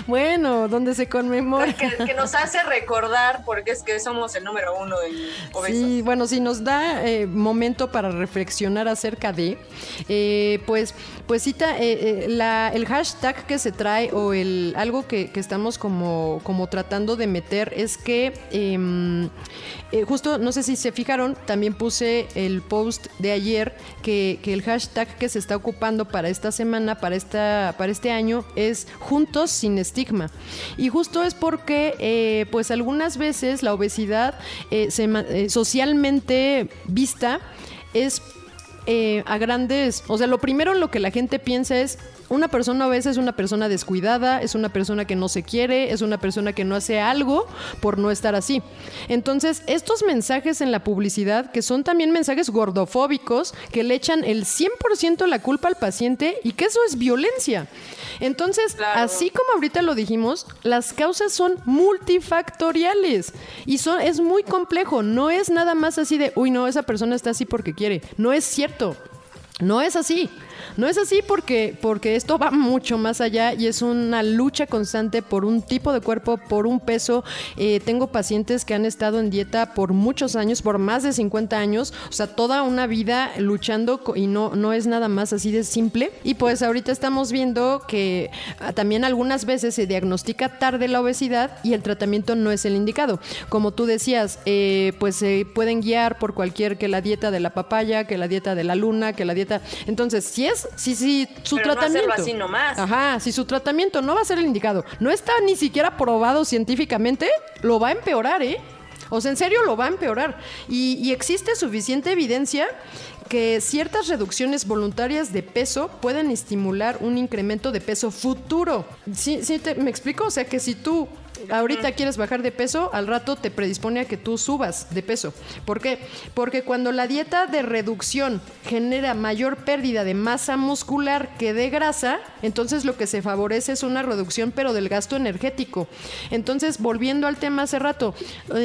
Bueno, donde se conmemora. Que nos hace recordar, porque es que somos el número 1 en obesos. Sí, bueno, si nos da momento para reflexionar acerca de, pues cita el hashtag que se trae o algo que estamos como tratando de meter es que justo, no sé si se fijaron, también puse el post de ayer que el hashtag que se está ocupando para esta semana, para este año, es Juntos sin Estigma. Y justo es porque, pues algunas veces la obesidad socialmente vista es a grandes, o sea, lo primero en lo que la gente piensa es una persona obesa es una persona descuidada, es una persona que no se quiere, es una persona que no hace algo por no estar así. Entonces, estos mensajes en la publicidad, que son también mensajes gordofóbicos, que le echan el 100% la culpa al paciente y que eso es violencia. Entonces, claro, así como ahorita lo dijimos, las causas son multifactoriales y es muy complejo. No es nada más así de, uy, no, esa persona está así porque quiere. No es cierto. No es así. No es así porque esto va mucho más allá y es una lucha constante por un tipo de cuerpo, por un peso. Tengo pacientes que han estado en dieta por muchos años, por más de 50 años, o sea, toda una vida luchando y no es nada más así de simple. Y pues ahorita estamos viendo que también algunas veces se diagnostica tarde la obesidad y el tratamiento no es el indicado. Como tú decías, pues se pueden guiar por que la dieta de la papaya, que la dieta de la luna, que la dieta... Entonces, si su pero tratamiento... no hacerlo así nomás. Ajá, si su tratamiento no va a ser el indicado, no está ni siquiera probado científicamente, lo va a empeorar, ¿eh? O sea, en serio lo va a empeorar. Y existe suficiente evidencia que ciertas reducciones voluntarias de peso pueden estimular un incremento de peso futuro. ¿Sí me explico? O sea, que si tú ahorita quieres bajar de peso, al rato te predispone a que tú subas de peso. ¿Por qué? Porque cuando la dieta de reducción genera mayor pérdida de masa muscular que de grasa, entonces lo que se favorece es una reducción, pero del gasto energético. Entonces, volviendo al tema hace rato,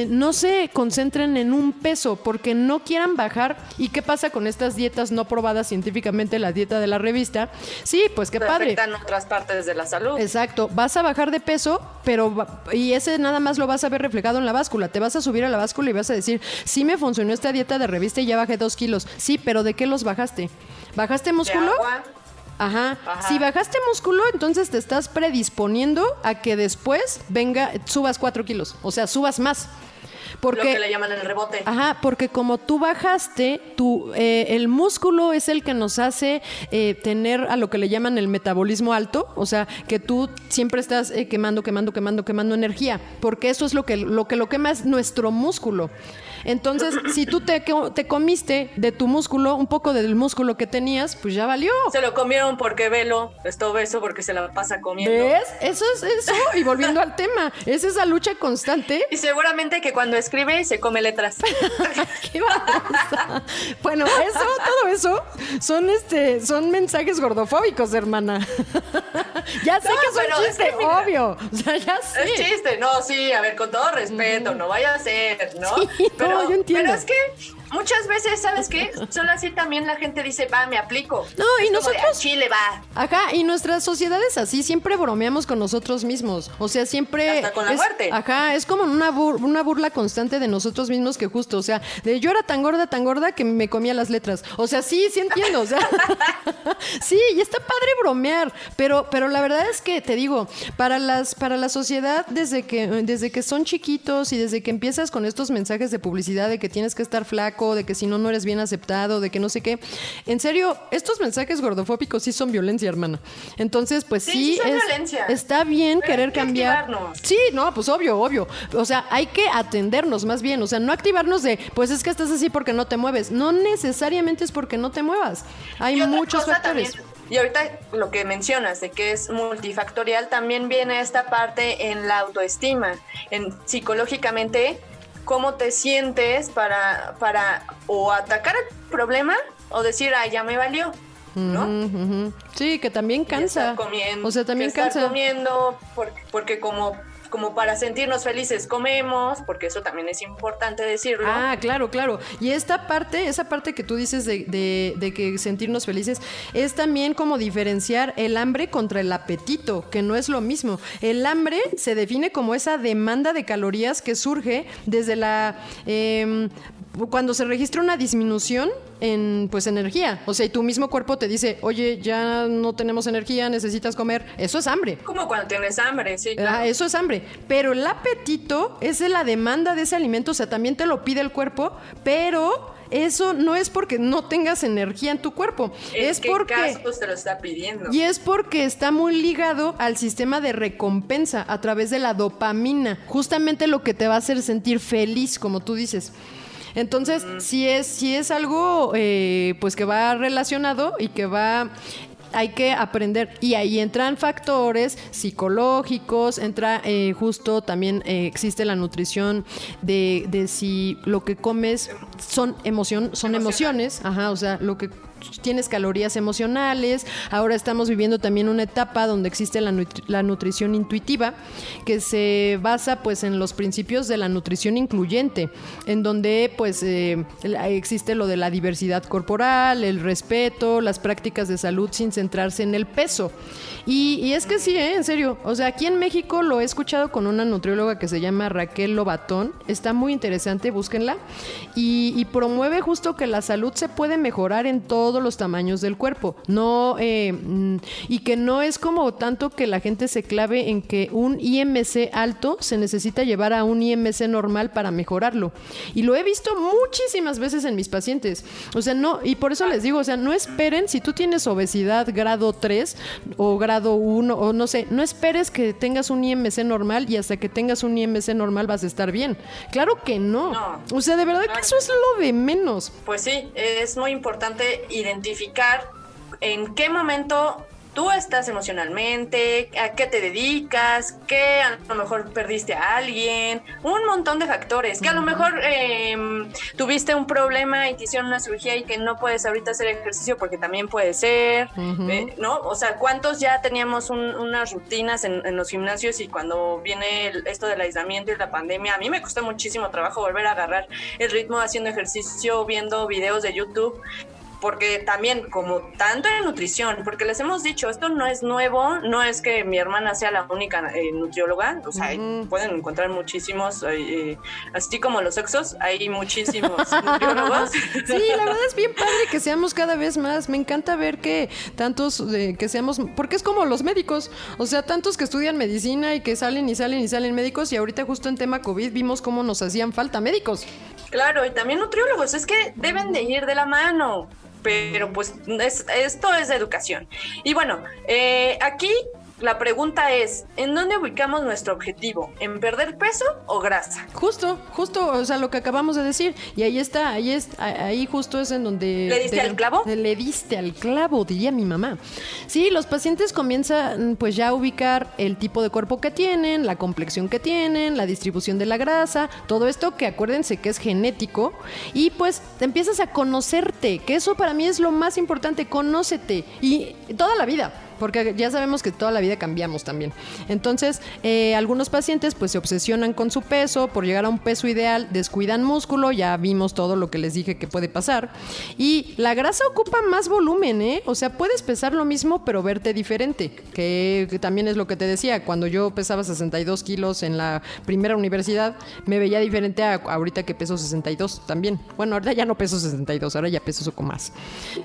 no se concentren en un peso porque no quieran bajar. ¿Y qué pasa con estas dietas no probadas científicamente, la dieta de la revista? Sí, pues qué padre. Afectan otras partes de la salud. Exacto, vas a bajar de peso, y ese nada más lo vas a ver reflejado en la báscula. Te vas a subir a la báscula y vas a decir, sí me funcionó esta dieta de revista y ya bajé 2 kilos. Sí, pero ¿de qué los bajaste? ¿Bajaste músculo? ¿De agua? Ajá. Si bajaste músculo, entonces te estás predisponiendo a que después subas 4 kilos. O sea, subas más. Porque, lo que le llaman el rebote. Ajá, porque como tú bajaste, el músculo es el que nos hace tener a lo que le llaman el metabolismo alto, o sea, que tú siempre estás quemando energía, porque eso es lo que quema es nuestro músculo. Entonces, si tú te comiste de tu músculo, un poco del músculo que tenías, pues ya valió. Se lo comieron porque Velo está obeso porque se la pasa comiendo. ¿Ves? Eso es eso. Y volviendo al tema, es esa lucha constante. Y seguramente que cuando escribe se come letras. ¡Qué babosa! Bueno, todo eso son mensajes gordofóbicos, hermana. Ya sé que es un chiste, obvio. O sea, ya sé. Es chiste, no, sí, a ver, con todo respeto, no vaya a ser, ¿no? Sí, yo entiendo. Pero es que muchas veces, ¿sabes qué? Solo así también la gente dice, va, me aplico. No, y es nosotros... como de, Chile, va. Ajá, y nuestras sociedades así siempre bromeamos con nosotros mismos. O sea, siempre... Hasta con la muerte. Ajá, es como una burla constante de nosotros mismos que justo, o sea, yo era tan gorda que me comía las letras. O sea, sí entiendo, o sea... Sí, y está padre bromear, pero la verdad es que, te digo, para la sociedad, desde que son chiquitos y desde que empiezas con estos mensajes de publicidad de que tienes que estar flaco, de que si no eres bien aceptado, de que no sé qué. En serio, estos mensajes gordofóbicos sí son violencia, hermana. Entonces, pues sí son violencia. Está bien Pero querer hay que cambiar. activarnos. Sí, no, pues obvio. O sea, hay que atendernos más bien. O sea, no activarnos de, pues es que estás así porque no te mueves. No necesariamente es porque no te muevas. Hay muchos factores. También, y ahorita lo que mencionas de que es multifactorial, también viene esta parte en la autoestima, en psicológicamente cómo te sientes para o atacar el problema o decir, ay, ya me valió, ¿no? Sí, que también cansa. O sea, también cansa. Estar comiendo porque como para sentirnos felices comemos, porque eso también es importante decirlo. Ah, claro. Y esa parte que tú dices de que sentirnos felices, es también como diferenciar el hambre contra el apetito, que no es lo mismo. El hambre se define como esa demanda de calorías que surge desde cuando se registra una disminución en energía. O sea, y tu mismo cuerpo te dice, oye, ya no tenemos energía, necesitas comer. Eso es hambre. Como cuando tienes hambre, sí, claro. Eso es hambre. Pero el apetito es de la demanda de ese alimento, o sea, también te lo pide el cuerpo, pero eso no es porque no tengas energía en tu cuerpo. Es porque casos te lo está pidiendo. Y es porque está muy ligado al sistema de recompensa a través de la dopamina, justamente lo que te va a hacer sentir feliz, como tú dices. Entonces, si es algo pues que va relacionado y que hay que aprender, y ahí entran factores psicológicos, entra justo también existe la nutrición de si lo que comes son emociones, ajá, o sea, lo que tienes calorías emocionales. Ahora estamos viviendo también una etapa donde existe la nutrición intuitiva, que se basa pues en los principios de la nutrición incluyente, en donde pues existe lo de la diversidad corporal, el respeto, las prácticas de salud sin centrarse en el peso. Y es que sí, en serio, o sea, aquí en México lo he escuchado con una nutrióloga que se llama Raquel Lobatón, está muy interesante, búsquenla, y promueve justo que la salud se puede mejorar en todos los tamaños del cuerpo, y que no es como tanto que la gente se clave en que un IMC alto se necesita llevar a un IMC normal para mejorarlo, y lo he visto muchísimas veces en mis pacientes, o sea, no, y por eso les digo, o sea, no esperen, si tú tienes obesidad grado 3 o grado 1, o no sé, no esperes que tengas un IMC normal y hasta que tengas un IMC normal vas a estar bien. Claro que no. O sea, de verdad que eso es lo de menos. Pues sí, es muy importante identificar en qué momento tú estás emocionalmente, a qué te dedicas, que a lo mejor perdiste a alguien, un montón de factores, que a lo mejor tuviste un problema y te hicieron una cirugía y que no puedes ahorita hacer ejercicio porque también puede ser, ¿no? O sea, ¿cuántos ya teníamos unas rutinas en los gimnasios y cuando viene esto del aislamiento y la pandemia, a mí me costó muchísimo trabajo volver a agarrar el ritmo haciendo ejercicio, viendo videos de YouTube? porque también como tanto en nutrición, porque les hemos dicho, esto no es nuevo, no es que mi hermana sea la única nutrióloga, o sea, pueden encontrar muchísimos, así como los sexos, hay muchísimos nutriólogos. Sí, la verdad es bien padre que seamos cada vez más. Me encanta ver que tantos que seamos, porque es como los médicos, o sea, tantos que estudian medicina y que salen y salen y salen médicos, y ahorita justo en tema COVID vimos cómo nos hacían falta médicos. Claro, y también nutriólogos, es que deben de ir de la mano, pero pues esto es de educación. Y bueno, aquí la pregunta es, ¿en dónde ubicamos nuestro objetivo? ¿En perder peso o grasa? Justo, o sea, lo que acabamos de decir. Y ahí justo es en donde... ¿Le diste al clavo? Le diste al clavo, diría mi mamá. Sí, los pacientes comienzan pues ya a ubicar el tipo de cuerpo que tienen, la complexión que tienen, la distribución de la grasa, todo esto que acuérdense que es genético, y pues te empiezas a conocerte, que eso para mí es lo más importante, conócete, y toda la vida. Porque ya sabemos que toda la vida cambiamos también. Entonces, algunos pacientes pues se obsesionan con su peso, por llegar a un peso ideal, descuidan músculo, ya vimos todo lo que les dije que puede pasar. Y la grasa ocupa más volumen, ¿eh? O sea, puedes pesar lo mismo, pero verte diferente. Que también es lo que te decía, cuando yo pesaba 62 kilos en la primera universidad, me veía diferente a ahorita que peso 62 también. Bueno, ahorita ya no peso 62, ahora ya peso poco más.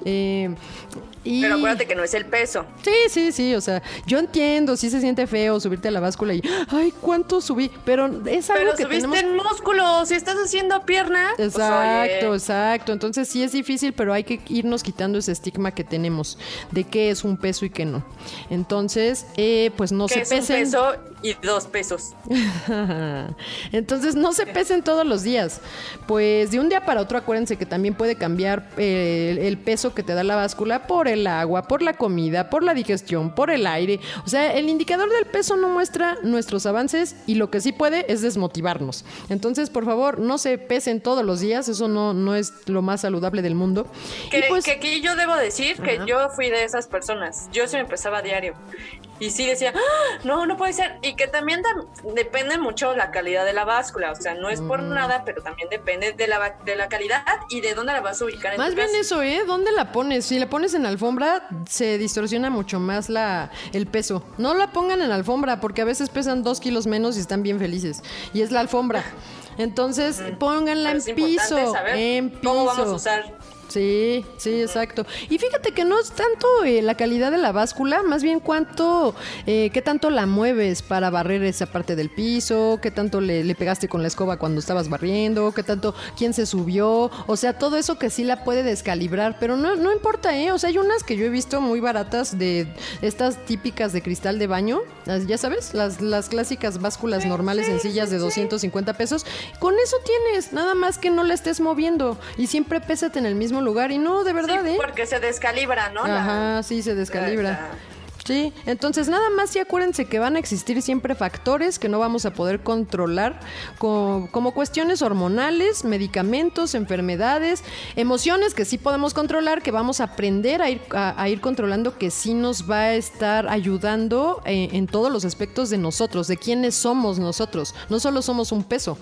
Pero acuérdate que no es el peso. Sí, o sea, yo entiendo, sí se siente feo subirte a la báscula y, ay, ¿cuánto subí? Pero es algo que subiste tenemos... en músculo, si estás haciendo pierna. Exacto, pues, exacto. Entonces sí es difícil, pero hay que irnos quitando ese estigma que tenemos de qué es un peso y qué no. Entonces, pues no se pesen. ¿Qué es un peso y 2 pesos? Entonces no se pesen todos los días. Pues de un día para otro acuérdense que también puede cambiar el peso que te da la báscula por el agua, por la comida, por la digestión, por el aire. O sea, el indicador del peso no muestra nuestros avances y lo que sí puede es desmotivarnos. Entonces, por favor, no se pesen todos los días. Eso no es lo más saludable del mundo. Que aquí yo debo decir que yo fui de esas personas. Yo sí me pesaba a diario. Y sí decía, no puede ser. Y que también depende mucho la calidad de la báscula. O sea, no es por nada, pero también depende de la calidad y de dónde la vas a ubicar. Más bien eso, ¿dónde la pones? Si la pones en alfombra, se distorsiona mucho más el peso. No la pongan en alfombra, porque a veces pesan 2 kilos menos y están bien felices. Y es la alfombra. Entonces, pónganla en piso. En piso. ¿Cómo vamos a usar? Sí, exacto. Y fíjate que no es tanto la calidad de la báscula, más bien qué tanto la mueves para barrer esa parte del piso, qué tanto le pegaste con la escoba cuando estabas barriendo, qué tanto, quién se subió, o sea, todo eso que sí la puede descalibrar, pero no importa, o sea, hay unas que yo he visto muy baratas de estas típicas de cristal de baño, ya sabes, las clásicas básculas normales sencillas de 250 pesos, con eso tienes, nada más que no la estés moviendo y siempre pésate en el mismo lugar y no, de verdad, porque se descalibra, ¿no? Ajá, sí, se descalibra. Sí, entonces nada más sí acuérdense que van a existir siempre factores que no vamos a poder controlar, como cuestiones hormonales, medicamentos, enfermedades, emociones que sí podemos controlar, que vamos a aprender a ir controlando, que sí nos va a estar ayudando en todos los aspectos de nosotros, de quiénes somos nosotros, no solo somos un peso.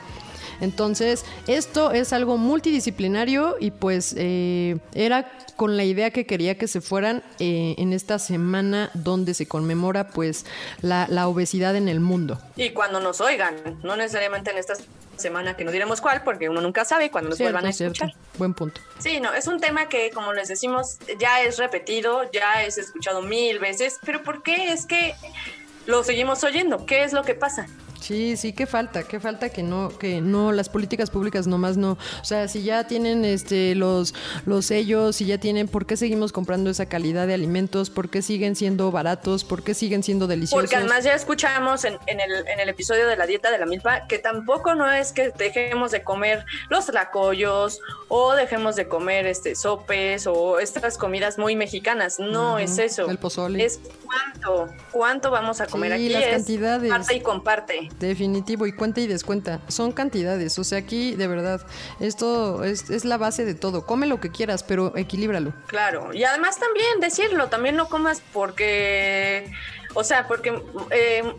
Entonces, esto es algo multidisciplinario y pues era con la idea que quería que se fueran en esta semana donde se conmemora pues la obesidad en el mundo. Y cuando nos oigan, no necesariamente en esta semana que no diremos cuál, porque uno nunca sabe cuando nos vuelvan a escuchar. Cierto. Buen punto. Sí, no, es un tema que, como les decimos, ya es repetido, ya es escuchado 1000 veces, pero ¿por qué es que lo seguimos oyendo? ¿Qué es lo que pasa? Sí, qué falta que no las políticas públicas nomás no, o sea, si ya tienen los sellos, si ya tienen, ¿por qué seguimos comprando esa calidad de alimentos? ¿Por qué siguen siendo baratos? ¿Por qué siguen siendo deliciosos? Porque además ya escuchamos en el episodio de la dieta de la milpa que tampoco no es que dejemos de comer los tlacoyos o dejemos de comer sopes o estas comidas muy mexicanas, no es eso. El pozole. Es cuánto vamos a comer aquí, las cantidades. Parte y comparte. Definitivo, y cuenta y descuenta. Son cantidades, o sea, aquí de verdad, esto es la base de todo. Come lo que quieras, pero equilíbralo. Claro, y además también decirlo, también no comas porque O sea, porque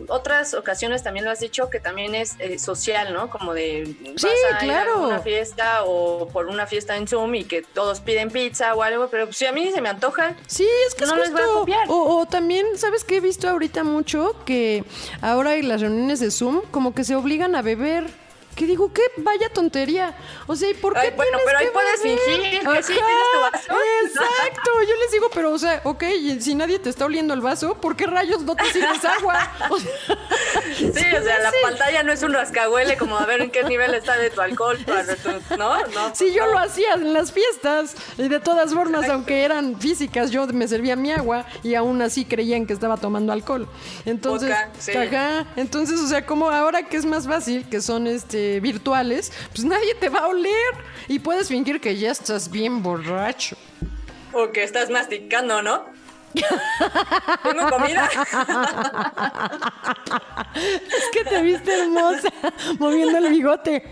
otras ocasiones también lo has dicho que también es social, ¿no? Como de Sí, vas a ir a una fiesta o por una fiesta en Zoom y que todos piden pizza o algo, pero si a mí se me antoja, sí, es que no es les voy a justo. copiar. O también, ¿sabes qué he visto ahorita mucho? Que ahora en las reuniones de Zoom como que se obligan a beber. Que digo, qué vaya tontería. O sea, ¿y por qué Ay, bueno, tienes pero ahí que puedes beber? fingir que sí Ajá, tienes tu vaso. Exacto, yo les digo, pero o sea, ok, y si nadie te está oliendo el vaso, ¿por qué rayos no te sirves agua? O sea, Sí, o sea, la pantalla no es un rascahuele como a ver en qué nivel está de tu alcohol, ¿no? sí, yo lo hacía en las fiestas y de todas formas, aunque eran físicas, yo me servía mi agua y aún así creían que estaba tomando alcohol. Entonces, Vodka, sí. ajá, entonces, o sea, como ahora que es más fácil, que son virtuales, pues nadie te va a oler y puedes fingir que ya estás bien borracho. O que estás masticando, ¿no? Tengo comida. Es que te viste hermosa moviendo el bigote.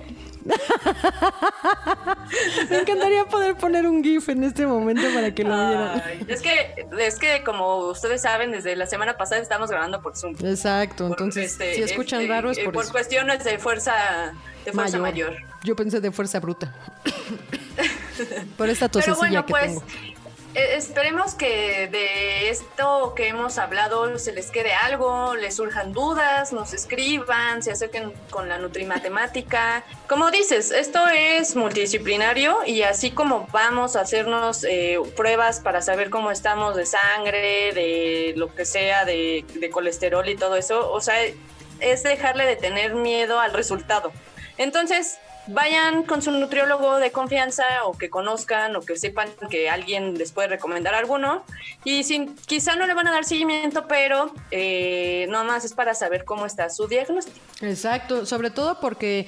Me encantaría poder poner un GIF en este momento para que lo vieran. Ay, es que como ustedes saben, desde la semana pasada estamos grabando por Zoom. Exacto, entonces si escuchan raro es por eso. Cuestiones de fuerza mayor. Yo pensé de fuerza bruta. Por esta tosecilla. Pero bueno, que pues tengo. Esperemos que de esto que hemos hablado se les quede algo, les surjan dudas, nos escriban, se acerquen con la nutrimatemática. Como dices, esto es multidisciplinario y así como vamos a hacernos pruebas para saber cómo estamos de sangre, de lo que sea, de colesterol y todo eso, o sea, es dejarle de tener miedo al resultado. Entonces, vayan con su nutriólogo de confianza o que conozcan o que sepan que alguien les puede recomendar alguno y quizá no le van a dar seguimiento, pero nada más es para saber cómo está su diagnóstico. Exacto, sobre todo porque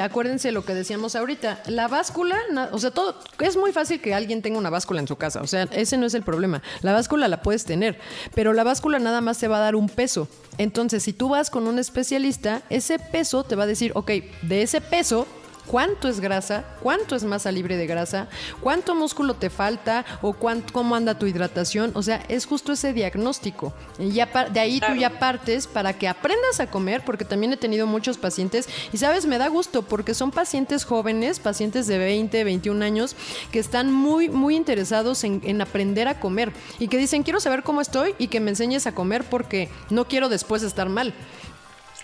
acuérdense lo que decíamos ahorita, la báscula, o sea, todo es muy fácil que alguien tenga una báscula en su casa, o sea, ese no es el problema, la báscula la puedes tener, pero la báscula nada más te va a dar un peso. Entonces, si tú vas con un especialista, ese peso te va a decir, ok, de ese peso, ¿cuánto es grasa? ¿Cuánto es masa libre de grasa? ¿Cuánto músculo te falta? ¿O cómo anda tu hidratación? O sea, es justo ese diagnóstico. Y ya de ahí tú ya partes para que aprendas a comer, porque también he tenido muchos pacientes y, ¿sabes? Me da gusto porque son pacientes jóvenes, pacientes de 20, 21 años, que están muy, muy interesados en aprender a comer y que dicen, quiero saber cómo estoy y que me enseñes a comer porque no quiero después estar mal.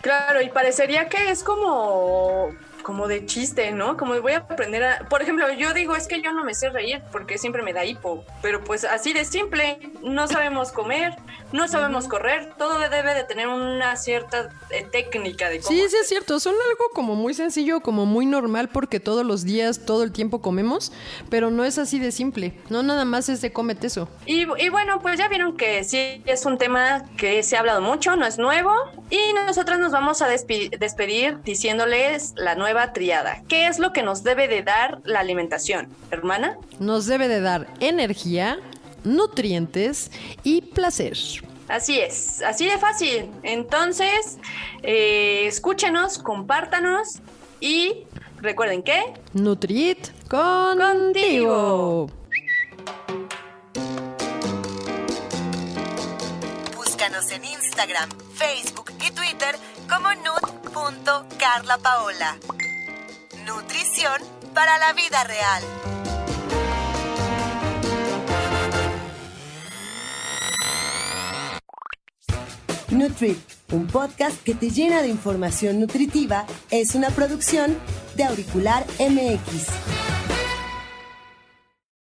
Claro, y parecería que es como de chiste, ¿no? Como voy a aprender a... Por ejemplo, yo digo, es que yo no me sé reír porque siempre me da hipo, pero pues así de simple, no sabemos comer, no sabemos correr, todo debe de tener una cierta técnica de cómo... Sí, sí es cierto, son algo como muy sencillo, como muy normal porque todos los días, todo el tiempo comemos, pero no es así de simple, no nada más es de cómete eso. Y bueno, pues ya vieron que sí es un tema que se ha hablado mucho, no es nuevo, y nosotras nos vamos a despedir diciéndoles la nueva triada. ¿Qué es lo que nos debe de dar la alimentación, hermana? Nos debe de dar energía, nutrientes y placer. Así es, así de fácil. Entonces, escúchenos, compártanos y recuerden que... Nutrit contigo. Búscanos en Instagram, Facebook y Twitter como nut.carlapaola. Nutrición para la vida real. Nutrit, un podcast que te llena de información nutritiva, es una producción de Auricular MX.